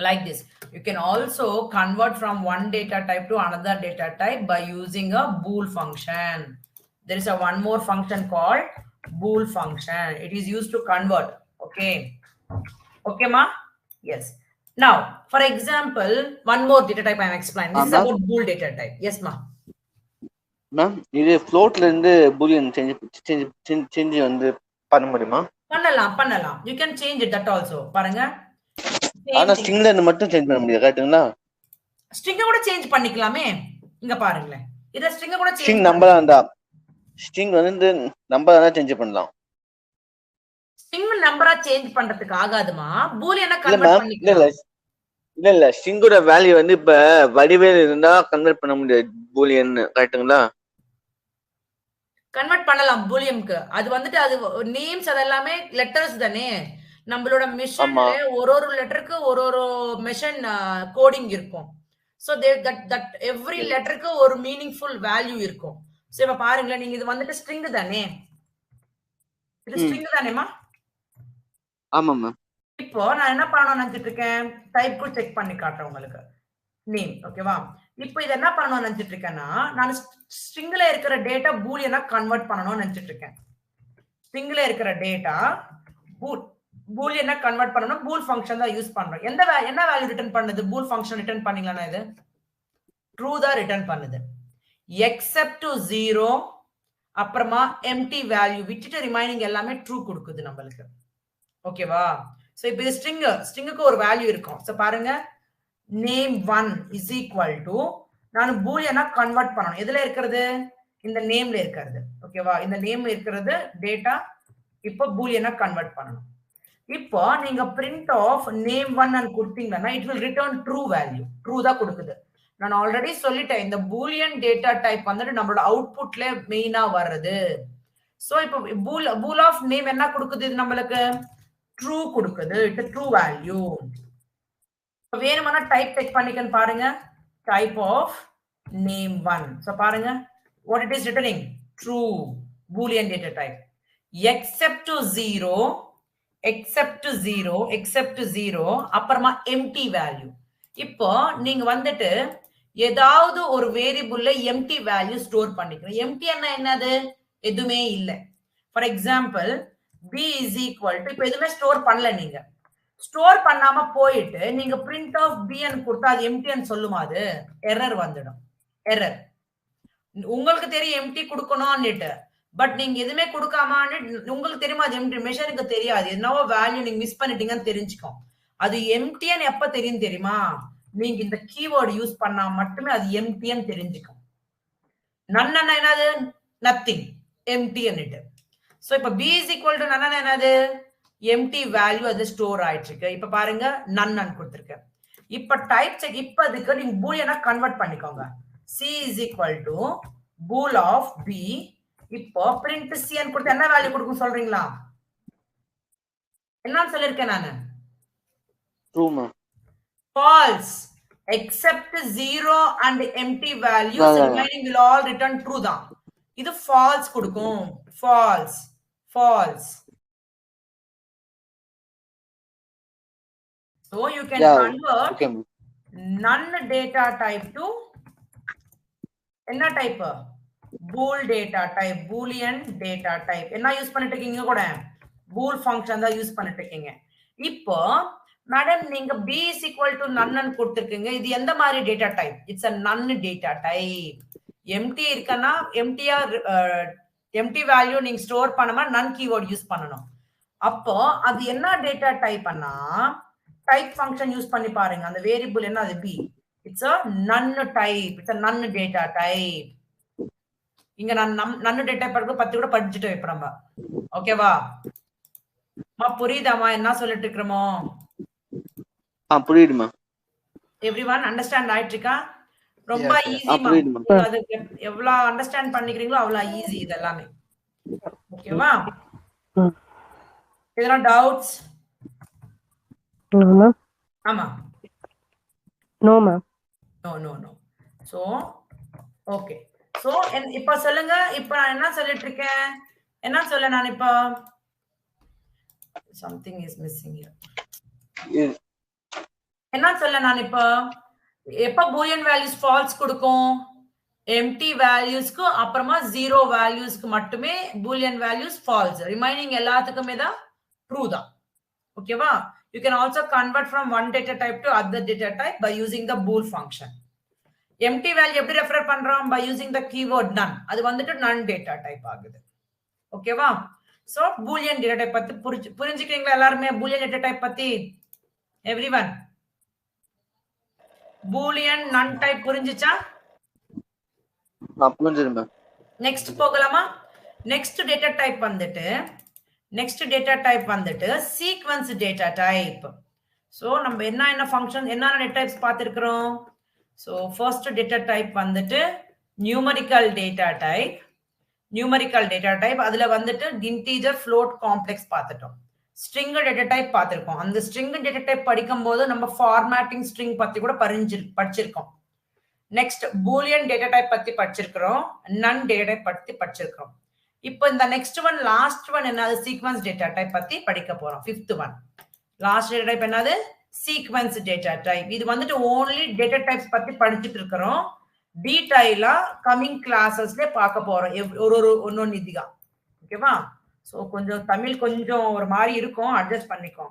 Like this. You can also convert from one data type to another data type by using a bool function. There is a one more function called bool function. It is used to convert. Okay. Okay, ma? Yes. Now, for example, one more data type I am explaining. This is about bool data type. Yes, ma? Ma'am இது ஃப்ளோட்ல இருந்து Boolean change வந்து பண்ண முடியுமா? பண்ணலாம். You can change it that also. பாருங்க. ஆனா ஸ்ட்ரிங்ல இருந்து மட்டும் சேஞ்ச் பண்ண முடியாது கரெக்ட்டுங்களா? ஸ்ட்ரிங் கூட சேஞ்ச் பண்ணிக்கலாமே. இங்க பாருங்க. இத ஸ்ட்ரிங் கூட சேஞ்ச் ஸ்ட்ரிங் நம்பரா இருந்தா ஸ்ட்ரிங் வந்து நம்பரா சேஞ்ச் பண்ணலாம். ஸ்ட்ரிங் நம்பரா சேஞ்ச் பண்றதுக்கு ஆகாதுமா. பூலியனா கன்வர்ட் பண்ணிக்கலாம். இல்ல ஸ்ட்ரிங்கோட வேல்யூ வந்து இப்ப வடிவேல் இருந்தா கன்வெர்ட் பண்ண முடியாது பூலியன் கரெக்ட்டுங்களா? கன்வெர்ட் பண்ணலாம் பூலியம்க்கு. அது வந்துட்டு அது நேம்ஸ் அதெல்லாமே லெட்டர்ஸ் தானே. நம்மளோட மெஷின்ல ஒரு லெட்டருக்கு ஒரு மெஷின் கோடிங் இருக்கும். சோ தட் எவ்ரி லெட்டருக்கு ஒரு மீனிங்ஃபுல் வேல்யூ இருக்கும். சோ இப்ப பாருங்க நீங்க இது வந்துட்டு ஸ்ட்ரிங் தானே. இது ஸ்ட்ரிங் தானேமா? ஆமா மேம். இப்போ நான் என்ன பண்ணணும்னு நினைச்சிட்டு இருக்கேன்? டைப் கூட செக் பண்ணி காட்டுறேன் உங்களுக்கு. நேம் ஓகேவா? இப்போ இத என்ன பண்ணணும்னு நினைச்சிட்டு இருக்கேன்னா நான் ஸ்ட்ரிங்ல இருக்கிற டேட்டா பூலியனா கன்வெர்ட் பண்ணணும்னு நினைச்சிட்டு இருக்கேன். ஸ்ட்ரிங்ல இருக்கிற டேட்டா பூலியனா கன்வெர்ட் பண்ணனும். பூல் ஃபங்க்ஷன் தான் யூஸ் பண்றோம். என்ன வேல்யூ ரிட்டர்ன் பண்ணுது? பூல் ஃபங்க்ஷன் ரிட்டர்ன் பண்ணீங்களா? இது ட்ரூ தான் ரிட்டர்ன் பண்ணுது. எக்ஸெப்ட் 0 அப்புறமா எம்டி வேல்யூ விட்டுட்டு ரிமைனிங் எல்லாமே ட்ரூ கொடுக்குது நம்மளுக்கு. ஓகேவா? சோ இப்போ இது ஸ்ட்ரிங்குக்கு ஒரு வேல்யூ இருக்கும். சோ பாருங்க name1 is equal to நான் பூலியனா கன்வெர்ட் பண்ணனும். எதுல இருக்குது? இந்த நேம்ல இருக்குது. ஓகேவா? இந்த நேம்ல இருக்குது டேட்டா இப்போ பூலியனா கன்வெர்ட் பண்ணனும். இப்போ நீங்க print of name1 ன்னு கொடுத்தீங்கன்னா it will return true value. True தான் கொடுக்குது. நான் ஆல்ரெடி சொல்லிட்டேன் இந்த பூலியன் டேட்டா டைப் வந்துட்டு நம்மளோட அவுட்புட்ல மெயினா வருது. சோ இப்போ bool of name என்ன கொடுக்குது? இது நம்மளுக்கு ட்ரூ கொடுக்குது. It true value. வேணும்னா டைப் செக் பண்ணிக்கன்னு பாருங்க. Type of name1. சோ பாருங்க what it is returning? True boolean data type. Except 0 அப்புறமா empty value. இப்போ நீங்க வந்துட்டு ஏதாவது ஒரு வேரியபிள்ல empty value ஸ்டோர் பண்ணிக்கணும். empty என்னது? எதுவுமே இல்ல. For example b is equal to இப்போ எதுவுமே ஸ்டோர் பண்ணல. நீங்க ஸ்டோர் பண்ணாம போயிட்டு நீங்க print of b ன்னு கொடுத்தா அது empty ன்னு சொல்லுமா? அது எரர் வந்துடும். எரர். உங்களுக்கு தெரியும் empty கொடுக்கணும்னுட்டு. பட் நீங்க எதுவுமே கொடுக்காம உங்களுக்கு தெரியுமா அது empty? மெஷருக்கு தெரியாது. என்னவோ வேல்யூ நீங்க மிஸ் பண்ணிட்டீங்கன்னு தெரிஞ்சுக்கும். அது empty ன்னு எப்ப தெரியும் தெரியுமா? நீங்க இந்த கீவேர்ட் யூஸ் பண்ணா மட்டுமே அது empty ன்னு தெரிஞ்சுக்கும். none என்னது? nothing. empty ன்னுட்டு. சோ இப்போ b is equal to none என்னது? empty value அது ஸ்டோர் ஆயிட்டு இருக்கு. இப்ப பாருங்க none ன்னு கொடுத்திருக்கேன். இப்ப டைப் செக். இப்ப அதுக்கு நீங்க பூலியனா கன்வெர்ட் பண்ணிக்கோங்க. c is equal to bool of b. இப்போ print c ன்னு கொடுத்து என்ன வேல்யூ கொடுக்கும் சொல்றீங்களா? என்ன சொல்லிருக்கேன் நானு? True ma'am. false. except 0 and empty values remaining will all return true தான். இது false கொடுக்கும். false. So you can convert none data type to என்ன type? bool data type. boolean data type. என்ன யூஸ் பண்ணிட்டு இருக்கீங்க? கூட bool function தான் use பண்ணிட்டு இருக்கீங்க. இப்போ மேடம் நீங்க b is equal to none ன்னு கொடுத்திருக்கீங்க. இது எந்த மாதிரி data type? It's a none data type. empty இருக்கனா empty value நீங்க ஸ்டோர் பண்ணாம none keyword யூஸ் பண்ணனும். அப்போ அது என்ன டேட்டா டைப்னா டைப் ஃபங்க்ஷன் யூஸ் பண்ணி பாருங்க. அந்த வேரியபிள் என்ன? அது b. It's a none type. It's a none data type. இங்க நான் நன்னு டேட்டா டைப் 10 கூட படிச்சுட்டோம் இப்ப நம்ம. ஓகேவா? புரியுதாமா என்ன சொல்லிட்டு இருக்கிறோமோ? புரியுதுமா. எவ்ரிவன் அண்டர்ஸ்டாண்ட் ஆயிட்டு இருக்கா? ரொம்ப Yes, yes. ஈஸி புரியுதுமா. அது எவ்வளவு அண்டர்ஸ்டாண்ட் பண்ணிக்கிறீங்களோ அவ்வளவு ஈஸி இது எல்லாமே. ஓகேவா? எதனா டவுட்ஸ்? No, ma'am. ஆமா. No, ma'am. No. So, okay. So, இப்ப சொல்லுங்க. இப்ப நான் என்ன சொல்லிட்டு இருக்கேன்? என்ன சொல்ல நான் இப்ப? Something is missing here. என்ன சொல்ல நான் இப்ப? எப்ப பூலியன் வேல்யூஸ் ஃபால்ஸ் கொடுக்கும்? எம்டி வேல்யூஸ்க்கு அப்புறமா 0 வேல்யூஸ்க்கு மட்டுமே பூலியன் வேல்யூஸ் ஃபால்ஸ். ரிமைனிங் எல்லாத்துக்குமே தான் ட்ரூ தான். ஓகேவா? You can also convert from one data type to other data type by using the bool function. Empty value எப்படி ரெஃபர் பண்றோம்? By using the keyword none. அது வந்துட்டு none data type ஆகுது. ஓகேவா? So boolean data type பத்தி புரிஞ்சுக்கிறீங்களா எல்லாருமே? boolean data type பத்தி everyone? boolean none type புரிஞ்சுச்சா? புரிஞ்சுதுமா. நெக்ஸ்ட் போகலாமா? நெக்ஸ்ட் டேட்டா டைப் வந்துட்டு சீக்வென்ஸ் டேட்டா டைப். சோ நம்ம என்ன ஃபங்க்ஷன் என்னென்ன டேட்டா டைப்ஸ் பார்த்திருக்கிறோம்? சோ ஃபர்ஸ்ட் டேட்டா டைப் வந்துட்டு நியூமரிக்கல் டேட்டா டைப். அதுல வந்துட்டு இன்டிஜர் ஃப்ளோட் காம்ப்ளெக்ஸ் பார்த்துட்டோம். ஸ்ட்ரிங் டேட்டா டைப் பார்த்திருக்கோம். அந்த ஸ்ட்ரிங் டேட்டா டைப் படிக்கும் போது நம்ம ஃபார்மேட்டிங் ஸ்ட்ரிங் பத்தி கூட படிச்சிருக்கோம். நெக்ஸ்ட் பூலியன் டேட்டா டைப் பத்தி படிச்சிருக்கிறோம். நன் டேட்டா டைப் பத்தி படிச்சிருக்கிறோம். இப்போ இந்த நெக்ஸ்ட் ஒன் லாஸ்ட் ஒன் என்னது? சீக்வென்ஸ் டேட்டா டைப் பத்தி படிக்க போறோம். 5th one last data type என்னது? Sequence data type. இது வந்துட்டு ஓன்லி டேட்டா டைப்ஸ் பத்தி படிச்சிட்டு இருக்கிறோம். டீடைலா கமிங் கிளாஸஸ்ல பார்க்க போறோம். ஒன்னொன்னு இதுதான். ஓகேவா? சோ கொஞ்சம் தமிழ் கொஞ்சம் ஒரு மாதிரி இருக்கும், அட்ஜஸ்ட் பண்ணிக்கோ.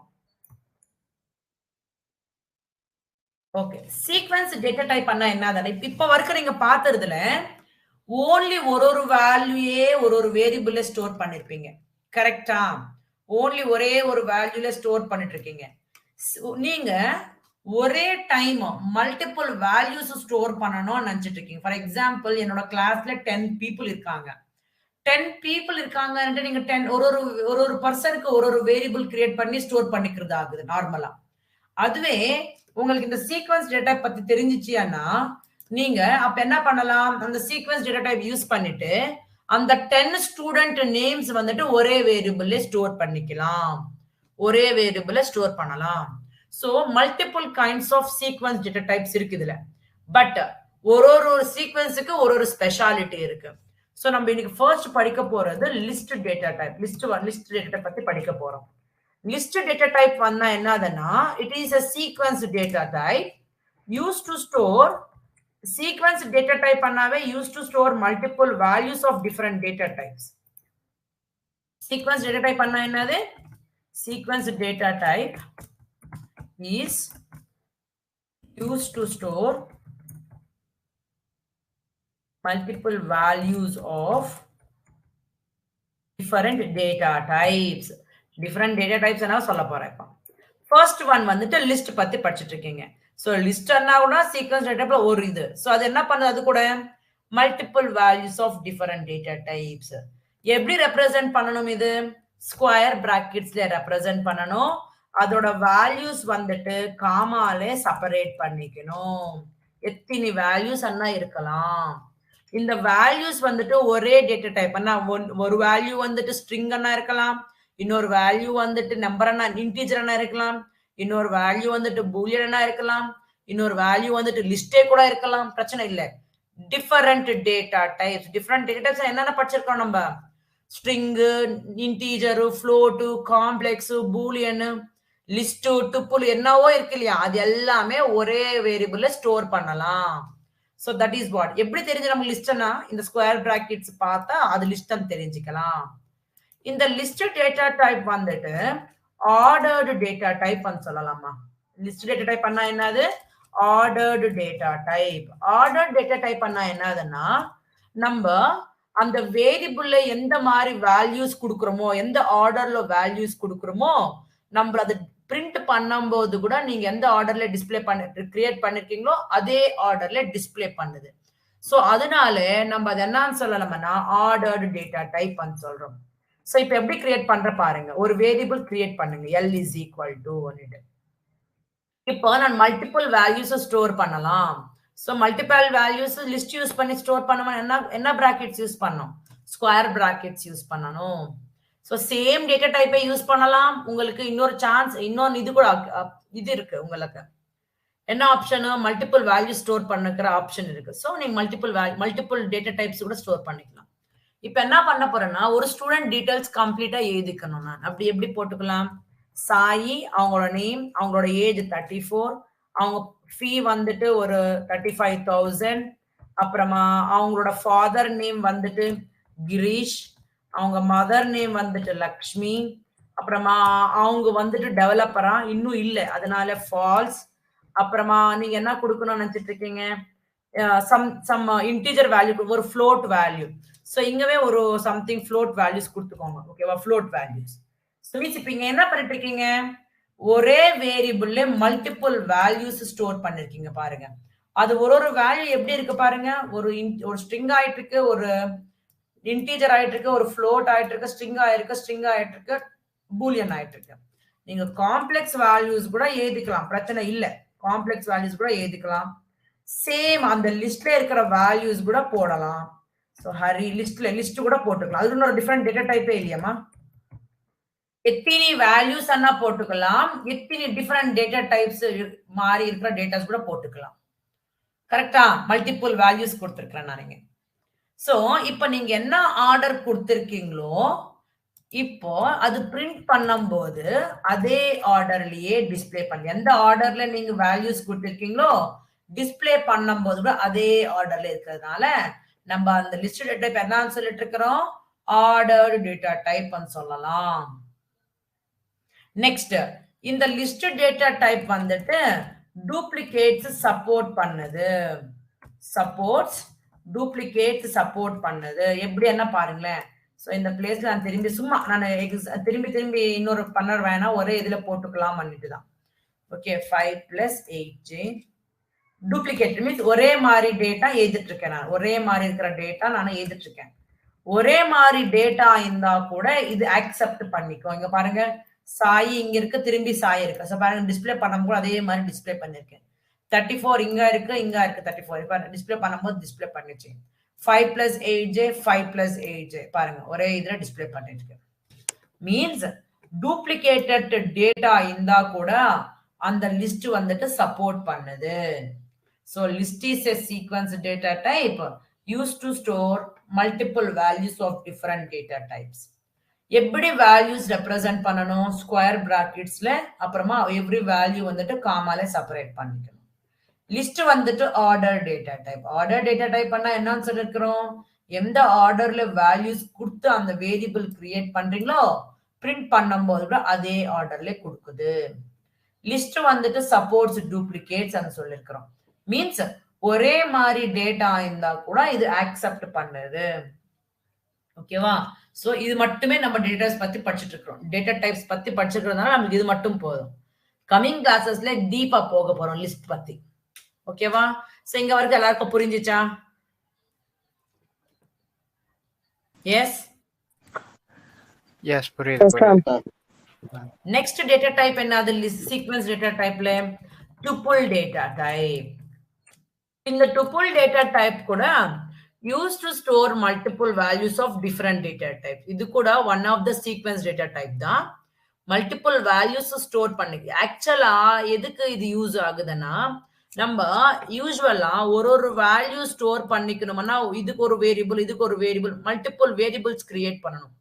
ஓகே, சீக்வென்ஸ் டேட்டா டைப் பண்ணா என்னது? இப்ப வரைக்கும் நீங்க பார்த்ததுல ஓன்லி ஒரு வேல்யூயே ஒரு வேரியபிள்ல ஸ்டோர் பண்ணிருப்பீங்க. கரெக்டா? ஓன்லி ஒரே ஒரு வேல்யூல ஸ்டோர் பண்ணிட்டு இருக்கீங்க. நீங்க ஒரே டைம் மல்டிபிள் வேல்யூஸ் ஸ்டோர் பண்ணணும்னு நினைச்சிட்டு இருக்கீங்க. ஃபார் எக்ஸாம்பிள், என்னோட கிளாஸ்ல 10 people இருக்காங்க. 10 people இருக்காங்கன்னு நீங்க 10 ஒரு பர்சனுக்கு ஒரு வேரியபிள் கிரியேட் பண்ணி ஸ்டோர் பண்ணிக்கிறது ஆகுது நார்மலா. அதுவே உங்களுக்கு இந்த சீக்வென்ஸ் டேட்டா பத்தி தெரிஞ்சிச்சியானா நீங்க அப்ப என்ன பண்ணலாம்? அந்த சீக்வென்ஸ் டேட்டா டைப் யூஸ் பண்ணிட்டு அந்த 10 ஸ்டூடெண்ட் நேம்ஸ் வந்துட்டு ஒரே வேரியபிள்ல ஸ்டோர் பண்ணிக்கலாம். So multiple kinds of sequence data types இருக்கு இதுல. பட் ஒரு சீக்வென்ஸுக்கு ஒரு ஸ்பெஷாலிட்டி இருக்கு. சோ நம்ம இன்னைக்கு ஃபர்ஸ்ட் படிக்க போறது list data type. List data பத்தி படிக்க போறோம். லிஸ்ட் டேட்டா டைப் வந்தா என்னதுன்னா, it is a sequence data type used to store sequence data type பண்ணாவே used to store multiple values of different data types. Sequence data type பண்ணா என்னது? Sequence data type is used to store multiple values of different data types. Different data types என்ன சொல்ல போறேன். இப்போ first one வந்துட்டு list பத்தி படிச்சுட்டு இருக்கீங்க. ஸோ லிஸ்ட்னா கூட சீக்வென்ஸ் டேட்டா டைப்ல ஒரு இது. ஸோ அது என்ன பண்ணுது? அது கூட multiple values of different data types. எப்படி ரெப்ரசென்ட் பண்ணணும்? இது ஸ்கொயர் பிராக்கெட்ஸ்ல ரெப்ரசென்ட் பண்ணணும். அதோட வேல்யூஸ் வந்துட்டு காமாலே செப்பரேட் பண்ணிக்கணும். எத்தனை வேல்யூஸ் அண்ணா இருக்கலாம். இந்த வேல்யூஸ் வந்துட்டு ஒரே டேட்டா டைப் அண்ணா ஒரு வேல்யூ வந்துட்டு ஸ்ட்ரிங் அண்ணா இருக்கலாம், இன்னொரு வேல்யூ வந்துட்டு நம்பர் இன்டீஜர் இருக்கலாம், இன்னொரு வேல்யூ வந்துட்டு பூலியனா இருக்கலாம், இன்னொரு வேல்யூ வந்துட்டு லிஸ்டே கூட இருக்கலாம். பிரச்சனை இல்லை. Different data types. Different data types என்னென்ன படிச்சிருக்கோம் நம்ம? String, integer, float, complex, boolean, list, tuple என்னவோ இருக்கு இல்லையா? அது எல்லாமே ஒரே வேரியபிள்ல ஸ்டோர் பண்ணலாம். So that is what. எப்படி தெரிஞ்சு நம்ம லிஸ்ட்னா இந்த ஸ்கொயர் பிராக்கெட்ஸ் பார்த்தா அது லிஸ்ட் தெரிஞ்சுக்கலாம். இந்த லிஸ்ட் டேட்டா டைப் வந்துட்டு ஆர்டர்டு டேட்டா டைப் சொல்லலாமா? லிஸ்ட் டேட்டா டைப் பண்ணா என்னது? Ordered data type. Ordered data type பண்ணா என்னதுன்னா, நம்ம அந்த வேரியபிள்ல எந்த மாதிரி வேல்யூஸ் கொடுக்குறோமோ, எந்த ஆர்டர்ல வேல்யூஸ் கொடுக்குறோமோ, நம்ம அதை பிரிண்ட் பண்ணும்போது கூட நீங்க எந்த ஆர்டர்ல டிஸ்பிளே கிரியேட் பண்ணிருக்கீங்களோ அதே ஆர்டர்ல டிஸ்பிளே பண்ணுது. சோ அதனால நம்ம அது என்னன்னு சொல்லலாம்னா ஆர்டர்டு டேட்டா டைப் சொல்றோம். சோ இப்போ எப்படி கிரியேட் பண்ற பாருங்க. ஒரு வேரியபிள் கிரியேட் பண்ணுங்க L is equal to ஒன்னுட்டு. இப்போ நான் மல்டிபிள் வேல்யூஸ் ஸ்டோர் பண்ணலாம். So multiple values list use பண்ணி ஸ்டோர் பண்ணோம்னா என்ன பிராக்கெட்ஸ் யூஸ் பண்ணணும்? ஸ்கொயர் பிராக்கெட்ஸ் யூஸ் பண்ணணும். சோ சேம் டேட்டா டைப்பை யூஸ் பண்ணலாம். உங்களுக்கு இன்னொரு சான்ஸ் இன்னொன்னு இது கூட இது இருக்கு. உங்களுக்கு என்ன ஆப்ஷன்? மல்டிபிள் வேல்யூ ஸ்டோர் பண்ணிக்கிற ஆப்ஷன் இருக்கு. சோ நீங்க மல்டிபிள் டேட்டா டைப்ஸ் கூட ஸ்டோர் பண்ணிக்கலாம். இப்போ என்ன பண்ண போறேன்னா ஒரு ஸ்டூடெண்ட் டீடைல்ஸ் கம்ப்ளீட்டா எழுதிக்கணும். நான் அப்படி எப்படி போட்டுக்கலாம்? சாயி, அவங்களோட நேம், அவங்களோட ஏஜ் 34, அவங்க ஃபீ வந்துட்டு ஒரு 35,000, அப்புறமா அவங்களோட ஃபாதர் நேம் வந்துட்டு கிரீஷ், அவங்க மதர் நேம் வந்துட்டு லக்ஷ்மி, அப்புறமா அவங்க வந்துட்டு டெவலப்பரா இன்னும் இல்லை அதனால ஃபால்ஸ். அப்புறமா நீங்க என்ன கொடுக்கணும்னு நினைச்சிட்டு இருக்கீங்க? சம் இன்டிஜர் வேல்யூ, ஒரு ஃப்ளோட் வேல்யூ. சோ இங்கவே ஒரு சம்திங் ஃப்ளோட் வேல்யூஸ் கொடுத்துக்கோங்க. ஓகேவா? Float values. மீன்ஸ் இப்ப இங்க என்ன பண்ணிட்டு இருக்கீங்க? ஒரே வேரியபிள்ல மல்டிபிள் வேல்யூஸ் ஸ்டோர் பண்ணிருக்கீங்க பாருங்க. அது ஒரு வேல்யூ எப்படி இருக்கு பாருங்க. ஒரு ஸ்ட்ரிங் ஆயிட்டு இருக்கு, ஒரு இன்டீஜர் ஆயிட்டு இருக்கு, ஒரு ஃப்ளோட் ஆயிட்டு இருக்கு, ஸ்ட்ரிங் ஆயிட்டு இருக்கு, பூலியன் ஆயிட்டு இருக்கு. நீங்க காம்ப்ளெக்ஸ் வேல்யூஸ் கூட எழுதிக்கலாம், பிரச்சனை இல்ல. காம்ப்ளெக்ஸ் வேல்யூஸ் கூட எழுதிக்கலாம். சேம் அந்த லிஸ்ட்ல இருக்கிற வேல்யூஸ் கூட போடலாம். சோ ஹரி லிஸ்ட் கூட போட்டுக்கலாம். அது இன்னொரு டிஃபரெண்ட் டேட்டா டைப்பே இல்லையாமா? எத்தனை வேல்யூஸ் அண்ணா போட்டுக்கலாம், எத்தனை டிஃபரெண்ட் டேட்டா டைப்ஸ் மாறி இருக்கிற டேட்டாஸ் கூட போட்டுக்கலாம். கரெக்டா? மல்டிபிள் வேல்யூஸ் கொடுத்துருக்கேன் நான். சோ இப்போ நீங்க என்ன ஆர்டர் கொடுத்துருக்கீங்களோ இப்போ அது பிரிண்ட் பண்ணும்போது அதே ஆர்டர்லயே டிஸ்பிளே பண்ணி, எந்த ஆர்டர்ல நீங்க வேல்யூஸ் கொடுத்துருக்கீங்களோ டிஸ்பிளே பண்ணும்போது கூட அதே ஆர்டர்ல இருக்கிறதுனால நம்ம அந்த லிஸ்ட் டேட்டா டைப் என்னன்னு சொல்லிட்டு இருக்கிறோம்? ஆர்டர்டு டேட்டா டைப் சொல்லலாம். நெக்ஸ்ட், இந்த லிஸ்ட் டேட்டா டைப் வந்துட்டு டூப்ளிகேட்ஸ் சப்போர்ட் பண்ணுது. சப்போர்ட்ஸ் டூப்ளிகேட்ஸ் சப்போர்ட் பண்ணுது. எப்படி என்ன பாருங்களேன். சோ இந்த பிளேஸ்ல நான் திரும்பி இன்னொரு பண்ண வேணாம், ஒரே இதுல போட்டுக்கலாம் பண்ணிட்டுதான். ஓகே, 5 + 8j டூப்ளிகேட் மீன்ஸ் ஒரே மாதிரி டேட்டா எழுதிட்டு இருக்கேன். நான் ஒரே மாதிரி இருக்கிற டேட்டா நான் எழுதிட்டு இருக்கேன். ஒரே மாதிரி டேட்டா இருந்தா கூட இது அக்செப்ட் பண்ணிக்கோ. இங்க பாருங்க, சாயி இங்க இருக்கு, திரும்பி சாய் இருக்கு. சோ பாருங்க, டிஸ்பிளே பண்ணும்போது அதே மாதிரி டிஸ்பிளே பண்ணிருக்கேன். 34 இங்க இருக்கு, இங்க இருக்கு 34. பாருங்க, டிஸ்பிளே பண்ணும்போது டிஸ்பிளே பண்ணிச்சு. 5 + 8j 5 + 8j பாருங்க, ஒரே இதுல டிஸ்பிளே பண்ணிட்டு. மீன்ஸ் டூப்ளிகேட்டட் டேட்டா இருந்தா கூட அந்த லிஸ்ட் வந்துட்டு சப்போர்ட் பண்ணுது. So list is a sequence data type used to store multiple values of different data types. எப்படி வேல்யூஸ் ரெப்ரசென்ட் பண்ணணும்? ஸ்கொயர் பிராக்கெட்ஸ்ல, அப்புறமா எவ்ரி வேல்யூ வந்துட்டு காமால செப்பரேட் பண்ணிக்கணும். லிஸ்ட் வந்துட்டு order data type. Order data type பண்ணா என்னன்னு சொல்லிருக்கிறோம்? எந்த ஆர்டர்ல வேல்யூஸ் கொடுத்து அந்த வேரியபிள் கிரியேட் பண்றீங்களோ பிரிண்ட் பண்ணும்போது கூட அதே ஆர்டர்ல கொடுக்குது. லிஸ்ட் வந்துட்டு சப்போர்ட்ஸ் டூப்ளிகேட்ஸ் சொல்லிருக்கிறோம். மீன்ஸ் ஒரே மாதிரி டேட்டா இருந்தா கூட இது அக்செப்ட் பண்ணுது. ஓகேவா? சோ இது மட்டுமே நம்ம டேட்டாஸ் பத்தி படிச்சுட்டு இருக்கோம். டேட்டா டைப்ஸ் பத்தி படிச்சுக்கிறதுனால நமக்கு இது மட்டும் போதும். கமிங் கிளாஸஸ்ல டீப்பா போக போறோம் லிஸ்ட் பத்தி. ஓகேவா? சோ இங்க வரைக்கும் எல்லாருக்கும் புரிஞ்சுச்சா? எஸ் Yes, புரியுது. நெக்ஸ்ட் டேட்டா டைப் என்னது? லிஸ்ட் சீக்வென்ஸ் டேட்டா டைப்ல டுபிள் டேட்டா டைப். இந்த டுபிள் டேட்டா டைப் கூட used to store multiple values of different data types. இது கூட one of the sequence data type தான். மல்டிபிள் வேல்யூஸ் ஸ்டோர் பண்ணிக்கு. ஆக்சுவலா எதுக்கு இது யூஸ் ஆகுதுன்னா, நம்ம யூஸ்வலா ஒரு வேல்யூ ஸ்டோர் பண்ணிக்கணும்னா இதுக்கு ஒரு வேரியபிள், இதுக்கு ஒரு வேரியபிள், மல்டிபிள் வேரியபிள்ஸ் கிரியேட் பண்ணணும்.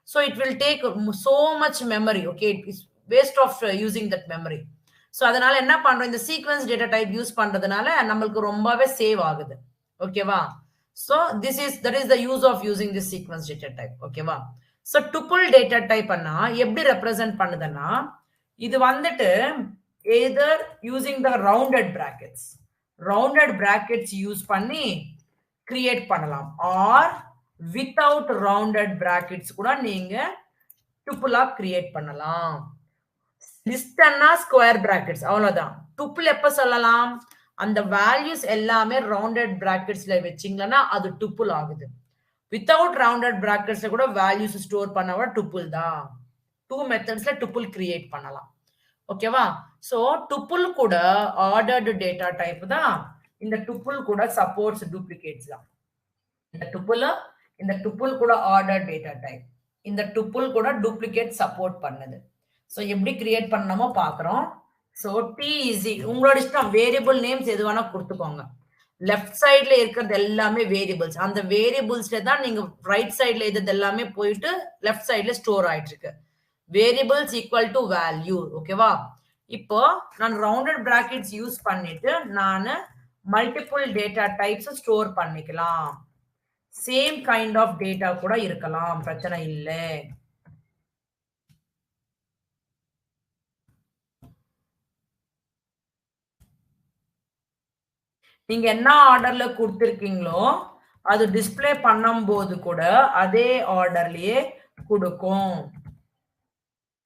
So it will take so much memory. Okay, it's waste of using that memory. So அதனால என்ன பண்றோம்? இந்த சீக்வென்ஸ் டேட்டா டைப் யூஸ் பண்றதுனால நமக்கு ரொம்பவே சேவ் ஆகுது. ஓகேவா? So that is the use of using this sequence data type. ஓகேவா? So tuple data type அண்ணா எப்படி ரெப்ரசென்ட் பண்ணுதுன்னா, இது வந்துட்டு either using the rounded brackets use பண்ணி கிரியேட் பண்ணலாம், or without rounded brackets கூட நீங்க tuple கிரியேட் பண்ணலாம். லிஸ்ட் அண்ணா ஸ்கொயர் பிராக்கெட்ஸ், அவ்வளவுதான். டுபிள் எப்ப சொல்லலாம்? அந்த வேல்யூஸ் எல்லாமே ரவுண்டட் பிராக்கெட்ஸ்ல வச்சீங்கன்னா அது டுப்புல் ஆகுது. வித்தவுட் ரவுண்டட் பிராக்கெட்ஸ்ல கூட வேல்யூஸ் ஸ்டோர் பண்ணவா டுப்புல் தான். 2 மெத்தட்ஸ்ல டுப்புல் கிரியேட் பண்ணலாம். ஓகேவா? சோ டுப்புல் கூட ஆர்டர்டு டேட்டா டைப் தான். இந்த டுப்புல் கூட சப்போர்ட்ஸ் டூப்ளிகேட்ஸ் தான். இந்த டுப்புல் கூட ஆர்டர் டேட்டா டைப். இந்த டுப்புல் கூட டூப்ளிகேட் சப்போர்ட் பண்ணுது. சோ எப்படி கிரியேட் பண்ணணுமோ பாக்குறோம். சோ டி இஸ் உங்களோட இஷ்டம், வேரியபிள் நேம்ஸ் எது வேணா கொடுத்துக்கோங்க. லெஃப்ட் சைட்ல இருக்கிறது எல்லாமே வேரியபிள்ஸ். அந்த வேரியபிள்ஸ்ல தான் நீங்க ரைட் சைட்ல எது எல்லாமே போயிட்டு லெஃப்ட் சைட்ல ஸ்டோர் ஆயிட்டு இருக்கு. Variables equal to value. ஓகேவா? இப்போ நான் ரவுண்டட் பிராக்கெட்ஸ் யூஸ் பண்ணிட்டு நான் மல்டிபிள் டேட்டா டைப்ஸ் ஸ்டோர் பண்ணிக்கலாம். சேம் கைண்ட் ஆஃப் டேட்டா கூட இருக்கலாம், பிரச்சனை இல்லை. நீங்க என்ன ஆர்டர்ல கொடுத்திருக்கீங்களோ அது டிஸ்பிளே பண்ணும்போது கூட அதே ஆர்டர்லயே கொடுக்கும்.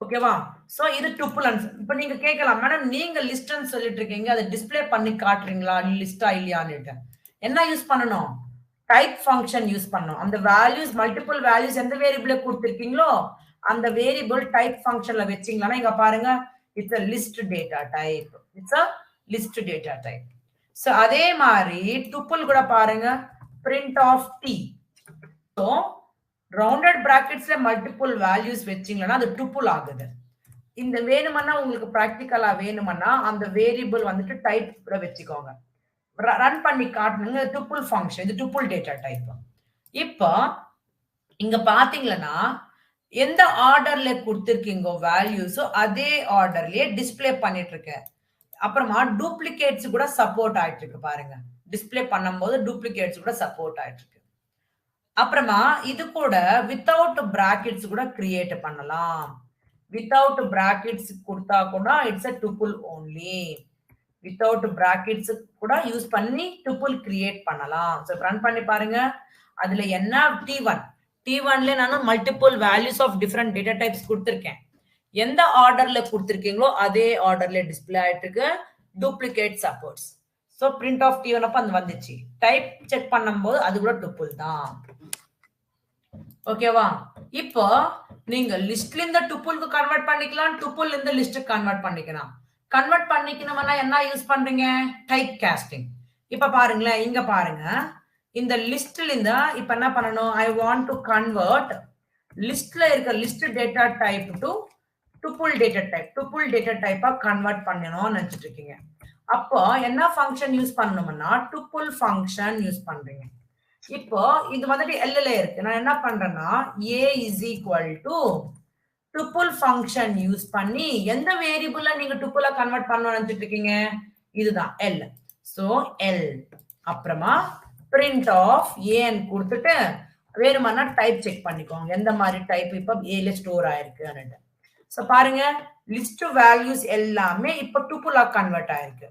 ஓகேவா? சோ இது டுப்புல். இப்ப நீங்க கேட்கலாம், மேடம் நீங்க லிஸ்ட்னு சொல்லிட்டு இருக்கீங்க, அதை டிஸ்பிளே பண்ணி காட்டுறீங்களா லிஸ்டா இல்லையான்னு. என்ன யூஸ் பண்ணணும்? டைப் ஃபங்க்ஷன் யூஸ் பண்ணணும். அந்த வேல்யூஸ் மல்டிபிள் வேல்யூஸ் எந்த வேரியபிள கொடுத்திருக்கீங்களோ அந்த வேரியபிள் டைப் ஃபங்க்ஷன்ல வச்சீங்கன்னா இங்க பாருங்க, it's a list data type. It's a list data type. So அதே மாதிரி டுப்புல் கூட பாருங்க, print of t. So rounded பிராக்கெட்ஸ்ல மல்டிபிள் வேல்யூஸ் வச்சீங்கன்னா அது டுப்புல் ஆகுது. இந்த வேணுமன்னா உங்களுக்கு பிராக்டிகலா வேணுமன்னா அந்த வேரியபிள் வந்துட்டு டைப் கூட வச்சுக்கோங்க. ரன் பண்ணி காட்டணுங்க. டுப்புல் ஃபங்க்ஷன், இது டுப்புல் டேட்டா டைப். இப்போ இங்க பாத்தீங்கன்னா எந்த ஆர்டர்ல கொடுத்திருக்கீங்க வேல்யூஸோ அதே ஆர்டர்லயே டிஸ்பிளே பண்ணிட்டு இருக்கேன். அப்புறமா டூப்ளிகேட்ஸ் கூட சப்போர்ட் ஆயிட்டு இருக்கு பாருங்க. டிஸ்பிளே பண்ணும்போது டூப்ளிகேட்ஸ் கூட சப்போர்ட் ஆயிட்டு இருக்கு. அப்புறமா இது கூட வித்தவுட் பிராக்கெட்ஸ் கூட கிரியேட் பண்ணலாம். வித்தவுட் பிராக்கெட்ஸ் கொடுத்தா கூட it's a tuple only. Without brackets கூட யூஸ் பண்ணி டுப்புல் கிரியேட் பண்ணலாம். சோ ரன் பண்ணி பாருங்க. அதுல என்ன T1ல நான் multiple values of different data types கொடுத்திருக்கேன். எந்த ஆர்டர்ல கொடுத்திருக்கீங்களோ அதே ஆர்டர்ல டிஸ்பிளே ஆயிட்டு இருக்கு. Duplicate supports. So print of T1 அப்ப அது வந்துச்சு. டைப் செக் பண்ணும்போது அது கூட டுப்புல் தான். ஓகேவா? இப்போ நீங்க லிஸ்ட்ல இருந்து டுப்புலுக்கு கன்வெர்ட் பண்ணிக்கலாம், டுப்புல் இருந்து லிஸ்ட் கன்வெர்ட் பண்ணிக்கலாம். கன்வெர்ட் பண்ணிக்கணும்னா என்ன யூஸ் பண்றீங்க? Type costing. இப்ப பாருங்களேன், இங்க பாருங்க, இந்த லிஸ்ட்ல இருந்து இப்ப என்ன பண்ணணும்? ஐ வாண்ட் டு கன்வெர்ட் லிஸ்ட்ல இருக்க list data type to tuple data type. Tuple data டைப்பா கன்வெர்ட் பண்ணணும்னு நினைச்சிட்டு இருக்கீங்க. அப்போ என்ன ஃபங்க்ஷன் யூஸ் பண்ணணும்னா டுப்புல் ஃபங்க்ஷன் யூஸ் பண்றீங்க. இப்போ இது வந்துட்டு எல்ல இருக்கு. நான் என்ன பண்றேன்னா a is equal to tuple function use பண்ணி எந்த வேரியபிள்ல நீங்க டுப்புல கன்வெர்ட் பண்ணணும்னு நினைச்சிட்டு இருக்கீங்க? இதுதான் எல். சோ எல் அப்புறமா பிரிண்ட் ஆஃப் ஏன்னு கொடுத்துட்டு வேணுமானா டைப் செக் பண்ணிக்கோங்க எந்த மாதிரி டைப் இப்ப ஏல ஸ்டோர் ஆயிருக்கு. சோ பாருங்க, லிஸ்ட் வேல்யூஸ் எல்லாமே இப்ப டுப்புலா கன்வெர்ட் ஆயிருக்கு.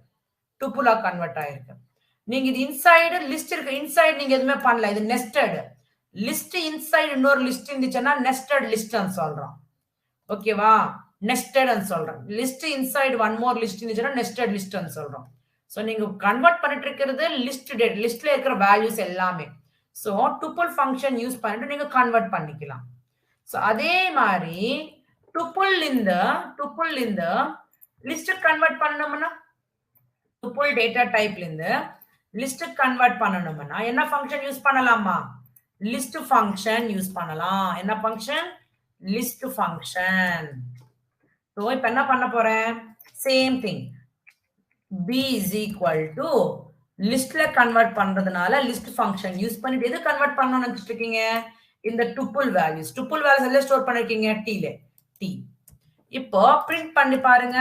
டுப்புலா கன்வெர்ட் ஆயிருக்கு. நீங்க இது இன்சைடு லிஸ்ட் இருக்கு, இன்சைடு நீங்க எதுவுமே பண்ணல, இது நெஸ்டட் லிஸ்ட். இன்சைடு இன்னொரு லிஸ்ட் இருந்துச்சுன்னா நெஸ்டட் லிஸ்ட்னு சொல்றோம். ஓகேவா? நெஸ்டட் சொல்றோம். List inside one more list இருந்துச்சுன்னா நெஸ்டட் லிஸ்ட்னு சொல்றோம். சோ நீங்க கன்வெர்ட் பண்ணிட்டு இருக்கிறது லிஸ்ட் டேட், லிஸ்ட்ல இருக்கிற வேல்யூஸ் எல்லாமே. சோ டுப்புல் ஃபங்க்ஷன் யூஸ் பண்ணிட்டு நீங்க கன்வெர்ட் பண்ணிக்கலாம். சோ அதே மாதிரி டுப்புல் இந்த லிஸ்ட் கன்வெர்ட் பண்ணணும்னா டுப்புல் டேட்டா டைப்ல இருந்து லிஸ்ட் கன்வெர்ட் பண்ணணும்னா என்ன ஃபங்க்ஷன் யூஸ் பண்ணலாமா? லிஸ்ட் ஃபங்க்ஷன் யூஸ் பண்ணலாம். என்ன ஃபங்க்ஷன்? List function. சோ இப்போ என்ன பண்ண போறேன்? Same thing. b is equal to லிஸ்ட்ல கன்வெர்ட் பண்றதுனால லிஸ்ட் ஃபங்க்ஷன் யூஸ் பண்ணிட்டு எது கன்வெர்ட் பண்ணணும்னு நினைச்சிட்டு இருக்கீங்க? இந்த டுப்புல் வேல்யூஸ். டுப்புல் வேல்யூஸ் எல்லாம் ஸ்டோர் பண்ணிருக்கீங்க t-ல. t. இப்போ பிரிண்ட் பண்ணி பாருங்க,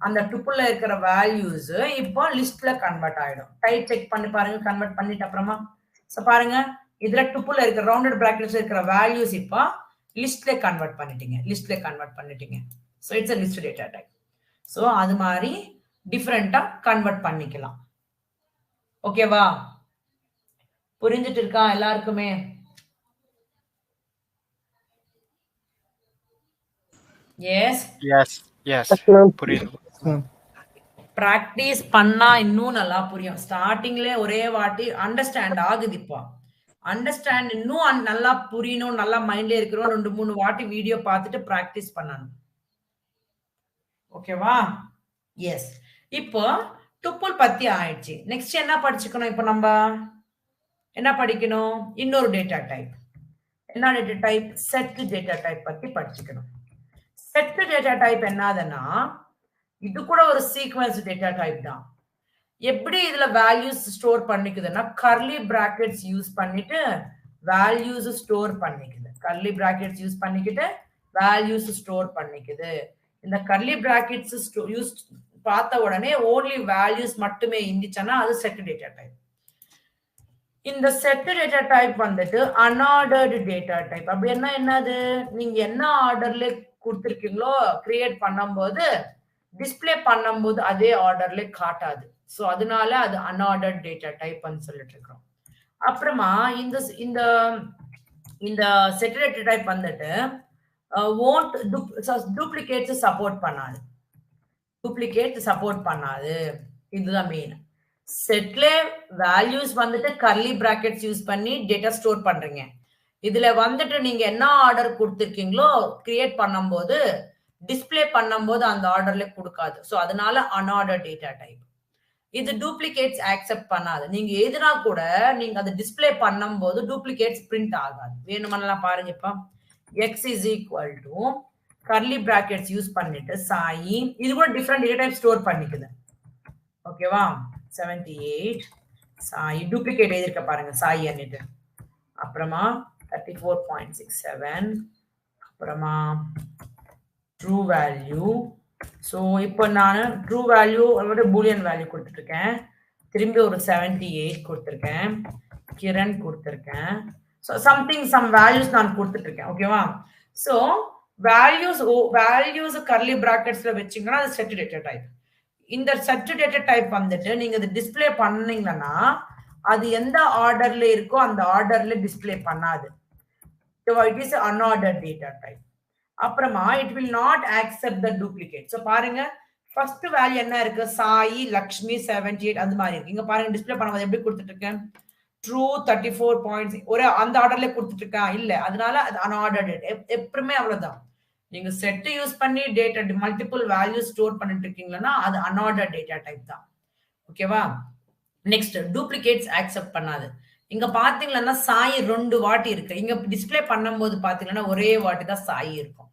அந்த டுப்புல்ல இருக்கிற வேல்யூஸ் இப்போ லிஸ்ட்ல கன்வெர்ட் ஆயிடும். டைப் செக் பண்ணி பாருங்க, கன்வெர்ட் பண்ணிட்டு அப்புறமா. சோ பாருங்க, இதுல டுப்புல்ல இருக்கிற ரவுண்டட் பிராக்கெட்ஸ்ல இருக்கிற வேல்யூஸ் இப்போ லிஸ்ட்ல கன்வெர்ட் பண்ணிட்டீங்க. So it's a list data type. So அது மாதிரி டிஃபரெண்டா கன்வெர்ட் பண்ணிக்கலாம். ஓகேவா? புரிஞ்சிட்டு இருக்கா எல்லாருக்குமே? Yes Yes. Yes, ma'am. புரியுது. பிராக்டிஸ் பண்ணா இன்னும் நல்லா புரியும். ஸ்டார்டிங்ல ஒரே வாட்டி அண்டர்ஸ்டாண்ட் ஆகுது. இப்போ அண்டர்ஸ்டாண்ட் இன்னும் நல்லா புரியணும், நல்லா மைண்ட்ல இருக்கிறோம். 2-3 வாட்டி வீடியோ பார்த்துட்டு பிராக்டிஸ் பண்ணணும். ஓகேவா? எஸ். இப்போ டுப்புள் பத்தி ஆயிடுச்சு. நெக்ஸ்ட் என்ன படிச்சுக்கணும்? இப்போ நம்ம என்ன படிக்கணும்? இன்னொரு டேட்டா டைப். என்ன data type? Set data type பத்தி படிச்சுக்கணும். செட் டேட்டா டைப் என்னதுன்னா இது கூட ஒரு சீக்வென்ஸ் டேட்டா டைப் தான். எப்படி இதுல வேல்யூஸ் ஸ்டோர் பண்ணிக்குதுன்னா கர்லி பிராக்கெட்ஸ் யூஸ் பண்ணிட்டு வேல்யூஸ் ஸ்டோர் பண்ணிக்குது. கர்லி பிராக்கெட்ஸ் யூஸ் பண்ணிக்கிட்டு வேல்யூஸ் ஸ்டோர் பண்ணிக்குது. இந்த கர்லி பிராக்கெட்ஸ் யூஸ் பார்த்த உடனே ஓன்லி வேல்யூஸ் மட்டுமே இருந்துச்சுன்னா அது செட் டேட்டா டைப். இந்த செட் டேட்டா டைப் வந்துட்டு அன்ஆர்டர்டு டேட்டா டைப். அப்படி என்னது? நீங்க என்ன ஆர்டர்ல கொடுத்துருக்கீங்களோ கிரியேட் பண்ணும்போது டிஸ்பிளே பண்ணும்போது அதே ஆர்டர்ல காட்டாது. ஸோ அதனால அது அன்ஆர்டர்ட் டேட்டா டைப்னு சொல்லிட்டு இருக்கிறோம். அப்புறமா இந்த இந்த இந்த செட் டேட்டா டைப் வந்துட்டு won't டூப்ளிகேட்ஸ் சப்போர்ட் பண்ணாது. டூப்ளிகேட் சப்போர்ட் பண்ணாது. இதுதான் மெயின். செட்ல வேல்யூஸ் வந்துட்டு கர்லி பிராக்கெட்ஸ் யூஸ் பண்ணி டேட்டா ஸ்டோர் பண்றீங்க. இதுல வந்துட்டு நீங்க என்ன ஆர்டர் கொடுத்துருக்கீங்களோ கிரியேட் பண்ணும்போது டிஸ்பிளே பண்ணும்போது அந்த ஆர்டர்ல கொடுக்காது. ஸோ அதனால அன்ஆர்டர்ட் டேட்டா டைப். இது டூப்ளிகேட்ஸ் ஆக்செப்ட் பண்ணாது. நீங்க எதுனா கூட நீங்க அதை டிஸ்பிளே பண்ணும்போது டூப்ளிகேட்ஸ் பிரிண்ட் ஆகாது. வேணுமெல்லாம் பாருங்க. இப்போ x is equal to curly brackets use பண்ணிட்டு சாயி இது கூட டிஃப்ரெண்ட் டேட்டா டைப் ஸ்டோர் பண்ணிக்குது. ஓகேவா? 78 சாயி டூப்ளிகேட் எழுதிருக்க பாருங்க சாயி அன்னிட்டு. அப்புறமா 34.67 அப்புறமா ட்ரூ வேல்யூ. ஸோ இப்போ நான் ட்ரூ வேல்யூ அதோட பூலியன் வேல்யூ கொடுத்துட்ருக்கேன். திரும்பி ஒரு 78 கொடுத்துருக்கேன். கிரண் கொடுத்துருக்கேன். ஸோ சம் வேல்யூஸ் நான் கொடுத்துட்ருக்கேன். ஓகேவா? ஸோ வேல்யூஸ் கர்லி பிராக்கெட்ஸ்ல வச்சிங்கன்னா அது செட் டேட்டா டைப். இந்த செட் டேட்டா டைப் வந்துட்டு நீங்க இது டிஸ்பிளே பண்ணீங்கன்னா அது எந்த ஆர்டர்ல இருக்கோ அந்த ஆர்டர்ல டிஸ்பிளே பண்ணாது. It is unordered data type. அப்புறமா it will not accept the duplicate. So பாருங்க ஃபர்ஸ்ட் வேல்யூ என்ன இருக்கு? சாயி லக்ஷ்மி 78 அந்த மாதிரி இருக்கு. இங்க பாருங்க டிஸ்பிளே பண்ணும்போது எப்படி கொடுத்துட்டு இருக்கேன்? ட்ரூ 34.6 ஒரு அந்த ஆர்டர்ல கொடுத்துட்டு இருக்கேன் இல்ல. அதனால அது அன்ஆர்டர்ட். எப்பவுமே அவ்வளவுதான். நீங்க செட் யூஸ் பண்ணி டேட்டா மல்டிபிள் வேல்யூ ஸ்டோர் பண்ணிட்டு இருக்கீங்கன்னா அது அன்ஆர்டர்ட் டேட்டா டைப் தான். ஓகேவா? நெக்ஸ்ட் டூப்ளிகேட்ஸ் ஆக்செப்ட் பண்ணாது. இங்க பாத்தீங்கன்னா சாயி 2 வாட்டி இருக்கு. இங்க டிஸ்பிளே பண்ணும்போது பாத்தீங்கன்னா ஒரே வாட்டி தான் சாயி இருக்கும்.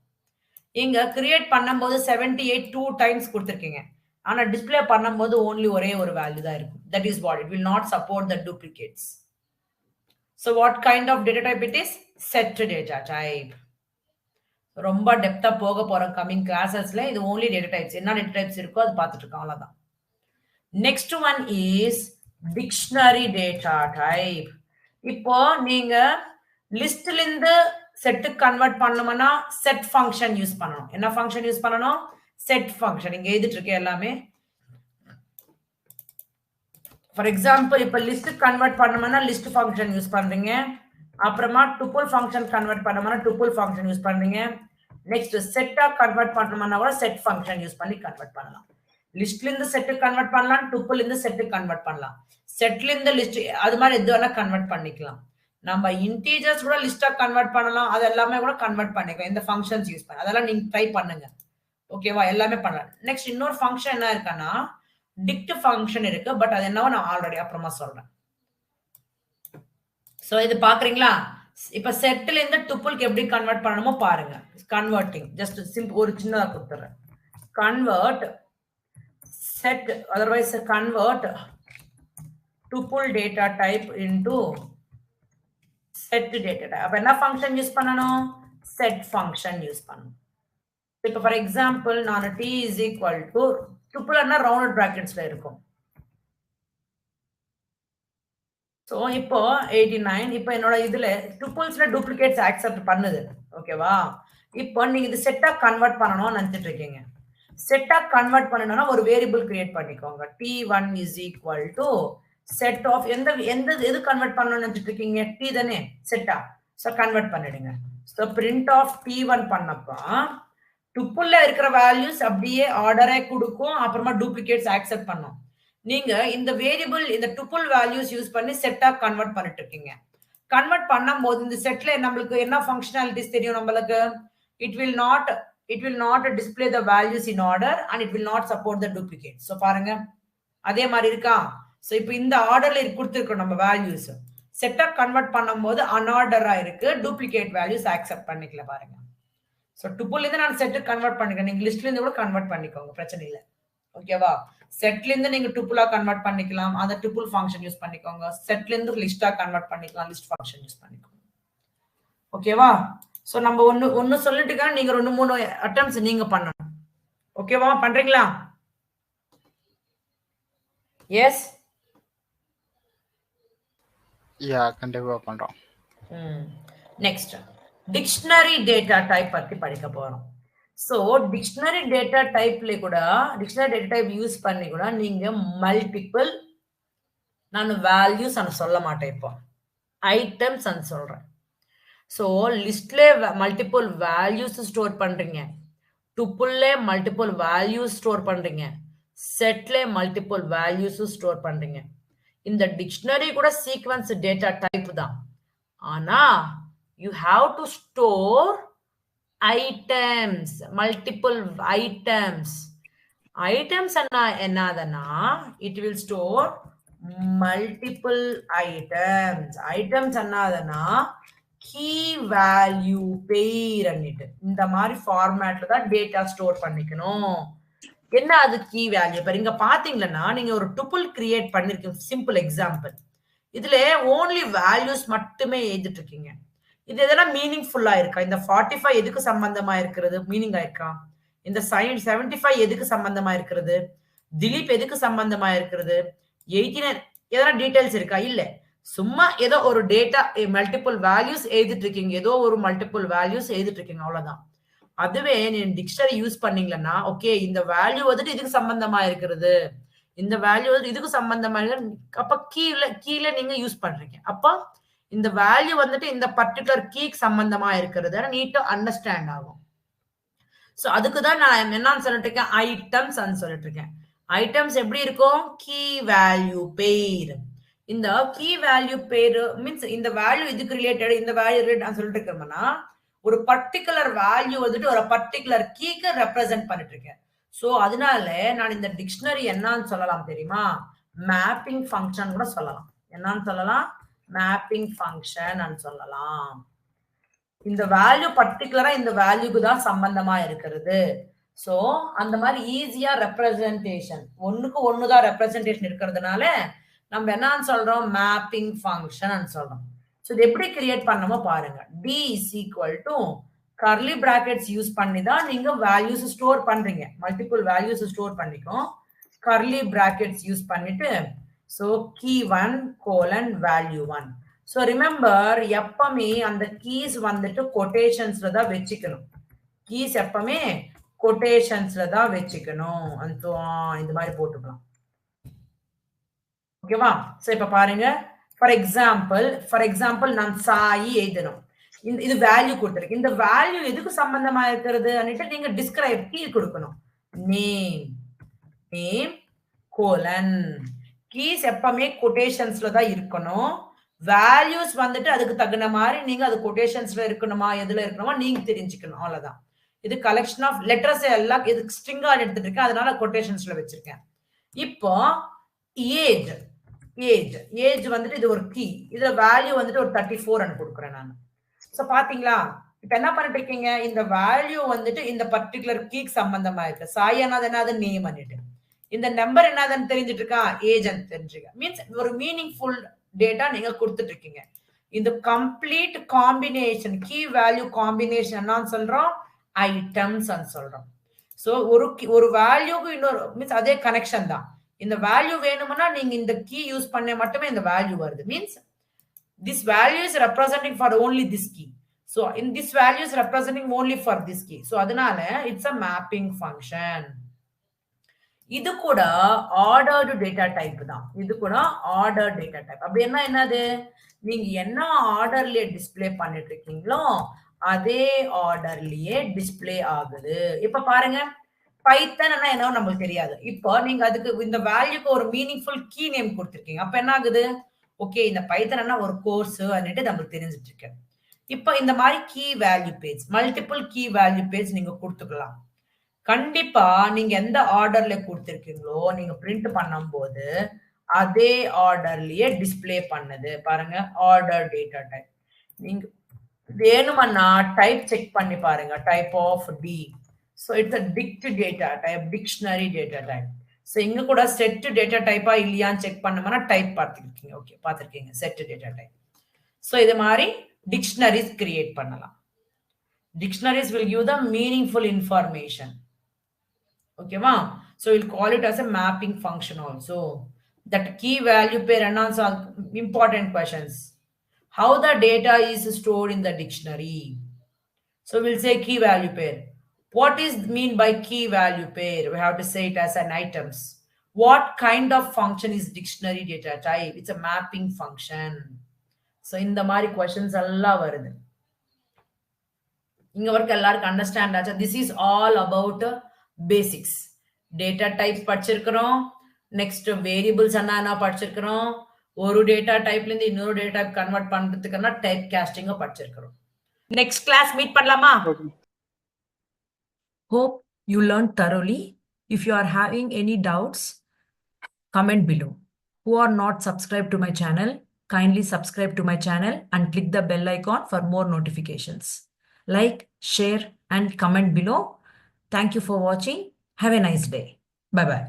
இங்க கிரியேட் பண்ணும்போது 78 2 டைம்ஸ் கொடுத்துருக்கீங்க. ஆனா டிஸ்பிளே பண்ணும்போது ஓன்லி ஒரே ஒரு வேல்யூ தான் இருக்கும். That is what it will not support the duplicates. So what kind of data type it is? Set data type. ரொம்ப டெப்தா போக போறோம் கமிங் கிளாஸஸ்ல. இது ஓன்லி டேட்டா டைப்ஸ். என்ன டேட்டா டைப்ஸ் இருக்கோ அது பார்த்துட்டு இருக்கோம். அவ்வளவுதான். Next one is dictionary data type. இப்போ நீங்க லிஸ்ட்ல இருந்து செட் கன்வெர்ட் பண்ணணும்னா செட் ஃபங்க்ஷன் யூஸ் பண்ணணும். என்ன ஃபங்க்ஷன் யூஸ் பண்ணணும்? Set function. இங்க எழுதிட்டு இருக்கேன் எல்லாமே. ஃபார் எக்ஸாம்பிள் இப்போ லிஸ்ட் கன்வெர்ட் பண்ணணும்னா லிஸ்ட் ஃபங்க்ஷன் யூஸ் பண்றீங்க. அப்புறமா டுப்புள் ஃபங்க்ஷன் கன்வெர்ட் பண்ணணும்னா டுப்புள் ஃபங்க்ஷன் யூஸ் பண்றீங்க. நெக்ஸ்ட் செட்டா கன்வெர்ட் பண்ணணும்னா கூட செட் ஃபங்க்ஷன் யூஸ் பண்ணி கன்வெர்ட் பண்ணலாம். லிஸ்ட்ல இருந்து செட் கன்வெர்ட் பண்ணலாம். டுப்புள் இருந்து செட் கன்வெர்ட் பண்ணலாம். செட்ல இருந்து லிஸ்ட் அது மாதிரி எது வேணா கன்வெர்ட் பண்ணிக்கலாம். நம்ம இன்டீஜர்ஸ் கூட லிஸ்டா கன்வெர்ட் பண்ணலாம். அது எல்லாமே கூட கன்வெர்ட் பண்ணிக்கலாம். இந்த ஃபங்க்ஷன்ஸ் யூஸ் பண்ண அதெல்லாம் நீங்க ட்ரை பண்ணுங்க. ஓகேவா? எல்லாமே பண்ணலாம். நெக்ஸ்ட் இன்னொரு ஃபங்க்ஷன் என்ன இருக்குன்னா டிக்ட் ஃபங்க்ஷன் இருக்கு. பட் அது என்னவோ நான் ஆல்ரெடி அப்புறமா சொல்றேன். சோ இது பாக்குறீங்களா? இப்ப செட்ல இருந்து டுப்புளுக்கு எப்படி கன்வெர்ட் பண்ணணுமோ பாருங்க. கன்வெர்ட்டிங் ஜஸ்ட் சிம்பிள் ஒரு சின்னதா கொடுத்துறேன். Convert set otherwise convert tuple data type into set data type. அப்ப என்ன ஃபங்க்ஷன் யூஸ் பண்ணணும்? set ஃபங்க்ஷன் யூஸ் பண்ணணும். இப்போ ஃபார் எக்ஸாம்பிள் நான் t is equal to tuple rounded பிராக்கெட்ஸ்ல இருக்கும். சோ இப்போ 89 இப்போ என்னோட இதுல டுப்புள்ஸ்ல டூப்ளிகேட்ஸ் அக்செப்ட் பண்ணுது. ஓகேவா? இப்போ நீங்க இது செட்டா கன்வெர்ட் பண்ணணும்னு நினைச்சிட்டு இருக்கீங்க. செட்டா கன்வெர்ட் பண்ணணும்னா ஒரு வேரியபிள் கிரியேட் பண்ணிக்கோங்க. t1 is equal to set of எது கன்வெர்ட் பண்ணணும்னு நினைச்சிட்டு இருக்கீங்க? t தானே செட்டா. சோ கன்வெர்ட் பண்ணிடுங்க. சோ print of t1 பண்ணப்ப டுப்புல்ல இருக்கிற வேல்யூஸ் அப்படியே ஆர்டரே கொடுக்கும், அப்புறமா டூப்ளிகேட்ஸ் ஆக்செப்ட் பண்ணும். நீங்க இந்த வேரியபிள் இந்த டுப்புல் வேல்யூஸ் யூஸ் பண்ணி செட்டா கன்வெர்ட் பண்ணிட்டு இருக்கீங்க. கன்வெர்ட் பண்ணும்போது இந்த செட்ல நம்மளுக்கு என்ன ஃபங்க்ஷனாலிட்டிஸ் தெரியும் நம்மளுக்கு? It will not display the values in order and it will not support the duplicate. So பாருங்க அதே மாதிரி இருக்கா? ஸோ இப்போ இந்த ஆர்டர்ல கொடுத்துருக்கோம் நம்ம வேல்யூஸ். செட்டா கன்வெர்ட் பண்ணும்போது அன்ஆர்டரா இருக்கு, டூப்ளிகேட் வேல்யூஸ் ஆக்செப்ட் பண்ணிக்கல பாருங்க. ஸோ டுப்புல்ல இருந்து நான் செட்டு கன்வெர்ட் பண்ணிக்கிறேன், நீங்க லிஸ்ட்ல இருந்து கூட கன்வெர்ட் பண்ணிக்கோங்க, பிரச்சனை இல்லை. ஓகேவா? செட்ல இருந்து நீங்க டுப்புலா கன்வெர்ட் பண்ணிக்கலாம், அந்த டுப்புல் ஃபங்க்ஷன் யூஸ் பண்ணிக்கோங்க. செட்ல இருந்து லிஸ்டா கன்வெர்ட் பண்ணிக்கலாம், லிஸ்ட் ஃபங்க்ஷன் யூஸ் பண்ணிக்கோங்க. ஓகேவா? சோ நம்ம ஒன்னு சொல்லிட்டுக்கா நீங்க 2-3 அட்டெம்ப்ட்ஸ் நீங்க பண்ணணும். ஓகேவா? பண்றீங்களா? எஸ் யா கண்டிப்பா பண்றோம். நெக்ஸ்ட் டிக்ஷனரி டேட்டா டைப் பத்தி படிக்க போறோம். ஸோ டிக்ஷனரி டேட்டா டைப்ல கூட டிக்ஷனரி டேட்டா டைப் யூஸ் பண்ணி கூட நீங்க மல்டிபிள், நான் வேல்யூஸ் நான் சொல்ல மாட்டேன், இப்போ ஐட்டம்ஸ் நான் சொல்றேன். ஸோ லிஸ்ட்ல மல்டிபிள் வேல்யூஸ் ஸ்டோர் பண்றீங்க, டுப்புல்ல மல்டிபிள் வேல்யூஸ் ஸ்டோர் பண்றீங்க, செட்ல மல்டிபிள் வேல்யூஸ் ஸ்டோர் பண்றீங்க. இந்த டிக்ஷனரி கூட சீக்வென்ஸ் டேட்டா டைப் தான். ஆனா you have to store items, multiple items. Items என்னதுன்னா it will store multiple items. Items என்னதுன்னா key value pair அன்னிட்டு இந்த மாதிரி ஃபார்மேட்ல தான் டேட்டா ஸ்டோர் பண்ணிக்கணும். என்ன அது கீ வேல்யூ? இப்ப இங்க பாத்தீங்கன்னா நீங்க ஒரு டுப்புல் கிரியேட் பண்ணிருக்கீங்க. சிம்பிள் எக்ஸாம்பிள், இதுல ஓன்லி வேல்யூஸ் மட்டுமே எழுதிட்டு இருக்கீங்க. இது எதனா மீனிங்ஃபுல்லா இருக்கா? இந்த 45 எதுக்கு சம்பந்தமா இருக்கிறது? மீனிங் ஆயிருக்கா? இந்த 75 எதுக்கு சம்பந்தமா இருக்கிறது? திலீப் எதுக்கு சம்பந்தமா இருக்கிறது? 89 எதனா டீடைல்ஸ் இருக்கா? இல்ல, சும்மா ஏதோ ஒரு டேட்டா மல்டிபிள் வேல்யூஸ் எழுதிட்டு இருக்கீங்க, ஏதோ ஒரு மல்டிபிள் வேல்யூஸ் எழுதிட்டு இருக்கீங்க, அவ்வளவுதான். அதுவே நீங்க டிக்ஷனரி யூஸ் பண்ணீங்கன்னா ஓகே இந்த வேல்யூ வந்துட்டு இதுக்கு சம்பந்தமா இருக்கிறது, இந்த வேல்யூ வந்து இதுக்கு சம்பந்தமா இருக்கு, அப்ப கீழே நீங்க யூஸ் பண்றீங்க. அப்ப இந்த வேல்யூ வந்துட்டு இந்த பர்டிகுலர் கீக்கு சம்பந்தமா இருக்கிறது நீட்டா அண்டர்ஸ்டாண்ட் ஆகும். சோ அதுக்கு தான் நான் என்னன்னு சொல்லிட்டு இருக்கேன், ஐட்டம்ஸ் சொல்லிட்டு இருக்கேன். ஐட்டம்ஸ் எப்படி இருக்கும்? Key value pair. இந்த கீ வேல்யூ பேர் மீன்ஸ் இந்த வேல்யூ இதுக்கு ரிலேட்டட், இந்த வேல்யூ ரிலேட்டட் சொல்லிட்டு இருக்கோம்னா ஒரு பர்டிகுலர் வேல்யூ வந்துட்டு ஒரு பர்டிகுலர் கீக்கு ரெப்ரசென்ட் பண்ணிட்டு இருக்கேன். சோ அதனால நான் இந்த டிக்ஷனரி என்னன்னு சொல்லலாம் தெரியுமா? மேப்பிங் ஃபங்க்ஷன் கூட சொல்லலாம். என்னன்னு சொல்லலாம்? மேப்பிங் ஃபங்க்ஷன் சொல்லலாம். இந்த வேல்யூ பர்டிகுலரா இந்த வேல்யூக்கு தான் சம்பந்தமா இருக்கிறது. சோ அந்த மாதிரி ஈஸியா ரெப்ரசன்டேஷன், ஒண்ணுக்கு ஒண்ணுதான் ரெப்ரசன்டேஷன் இருக்கிறதுனால நம்ம என்னன்னு சொல்றோம்? மேப்பிங் ஃபங்க்ஷன் சொல்றோம். சோ இது எப்படி கிரியேட் பண்ணணுமோ பாருங்க. d is equal to curly brackets use பண்ணி தான் நீங்க வேல்யூஸ் ஸ்டோர் பண்றீங்க, மல்டிபிள் வேல்யூஸ் ஸ்டோர் பண்ணிக்கும். கர்லி பிராக்கெட்ஸ் யூஸ் பண்ணிட்டு so key 1 colon value 1. so remember எப்பமே அந்த keys வந்துட்டு quotationsல தான் வெச்சிக்கணும். keys எப்பமே quotationsல தான் வெச்சிக்கணும். இந்த மாதிரி போட்டுக்கலாம். ஓகேவா? சோ இப்ப பாருங்க, ஃபார் எக்ஸாம்பிள் நான் சாயி எழுதணும். இது வேல்யூ கொடுத்திருக்கு. இந்த வேல்யூ எதுக்கு சம்பந்தமா இருக்கிறது அன்னிட்டு நீங்க டிஸ்கிரைப் கீ கொடுக்கணும். Name colon. கீஸ் எப்பவுமே கொட்டேஷன்ஸ்ல தான் இருக்கணும். வேல்யூஸ் வந்துட்டு அதுக்கு தகுந்த மாதிரி நீங்க அது கொட்டேஷன்ஸ்ல இருக்கணுமா எதுல இருக்கணுமா நீங்க தெரிஞ்சுக்கணும், அவ்வளவுதான். இது கலெக்ஷன் ஆஃப் லெட்டர்ஸ் எல்லாம் இது ஸ்ட்ரிங்கா எடுத்துட்டு இருக்கேன், அதனால கொட்டேஷன்ஸ்ல வச்சிருக்கேன். இப்போ ஏஜ் வந்துட்டு இது ஒரு கீ, இதுல வேல்யூ வந்துட்டு ஒரு 34 கொடுக்குறேன் நான். சோ பாத்தீங்களா இப்ப என்ன பண்ணிட்டு இருக்கீங்க? இந்த வேல்யூ வந்துட்டு இந்த பர்டிகுலர் கீக்கு சம்பந்தமா இருக்கு. சாய் என்னது நேம் பண்ணிட்டு, இந்த நம்பர் என்னதுன்னு தெரிஞ்சிட்டு இருக்கா? ஏஜ் தெரிஞ்சுக்க. மீன்ஸ் ஒரு மீனிங்ஃபுல் டேட்டா நீங்க கொடுத்துட்டு இருக்கீங்க. இந்த complete combination key value combination என்னன்னு சொல்றோம்? ஐட்டம்ஸ் சொல்றோம். சோ ஒரு வேல்யூக்கு இன்னொரு மீன்ஸ் அதே கனெக்ஷன் தான். இந்த வேல்யூ வேணும்னா நீங்க இந்த கீ யூஸ் பண்ண மட்டுமே இந்த வேல்யூ வருது. Means this value is representing for only this key. So in this value is representing only for this key. So அதனால it's a mapping function. இது கூட ஆர்டர்டு டேட்டா டைப் தான். இது கூட ஆர்டர் டேட்டா டைப். அப்படி என்னது? நீங்க என்ன ஆர்டர்ல டிஸ்ப்ளே பண்ணிட்டு இருக்கீங்களோ அதே ஆர்டர்லயே டிஸ்ப்ளே ஆகுது. இப்ப பாருங்க, பைத்தன் என்ன நம்மளுக்கு தெரியாது. இப்போ நீங்க அதுக்கு இந்த வேல்யூக்கு ஒரு மீனிங்ஃபுல் கீ நேம் கொடுத்திருக்கீங்க. அப்ப என்ன ஆகுது? ஓகே, இந்த பைத்தன் ஒரு கோர்ஸ் அப்படின்ட்டு நம்மளுக்கு தெரிஞ்சிட்டு இருக்கு. இப்போ இந்த மாதிரி key value pairs, multiple key value pairs நீங்க கொடுத்துக்கலாம். கண்டிப்பா நீங்க எந்த ஆர்டர்ல கொடுத்திருக்கீங்களோ நீங்க பிரிண்ட் பண்ணும்போது அதே ஆர்டர்லயே டிஸ்ப்ளே பண்ணுது. பாருங்க, ஆர்டர் டேட்டா டைப். நீங்க வேணுமன்னா டைப் செக் பண்ணி பாருங்க. Type of D. So it's a dict data type, dictionary data type. So இங்க கூட செட் டேட்டா டைப்பா இல்லையான்னு செக் பண்ணோம்னா டைப் பார்த்துருக்கீங்க. ஓகே, பார்த்துருக்கீங்க செட் டேட்டா டைப். ஸோ இது மாதிரி டிக்ஷனரிஸ் கிரியேட் பண்ணலாம். Dictionaries will give the meaningful information. Okay, ma? So we'll call it as a mapping function also. That key value pair and also important questions. How the data is stored in the dictionary. So we'll say key value pair. What is mean by key value pair? We have to say it as an items. What kind of function is dictionary data type? It's a mapping function. So in the mari questions alla varudhu. இங்க வரைக்கும் எல்லாருக்கும் understand ஆச்சா? This is all about basics. Data type படிச்சிருக்கிறோம். Next variables என்ன படிச்சிருக்கிறோம். ஒரு data டைப்ல இருந்து இன்னொரு டேட்டா கன்வெர்ட் பண்றதுக்குன்னா டைப் காஸ்டிங் படிச்சிருக்கிறோம். நெக்ஸ்ட் கிளாஸ் மீட் பண்ணலாமா? Hope you learned thoroughly. If you are having any doubts, comment below. Who are not subscribed to my channel, kindly subscribe to my channel and click the bell icon for more notifications. Like, share and comment below. Thank you for watching. Have a nice day. Bye-bye.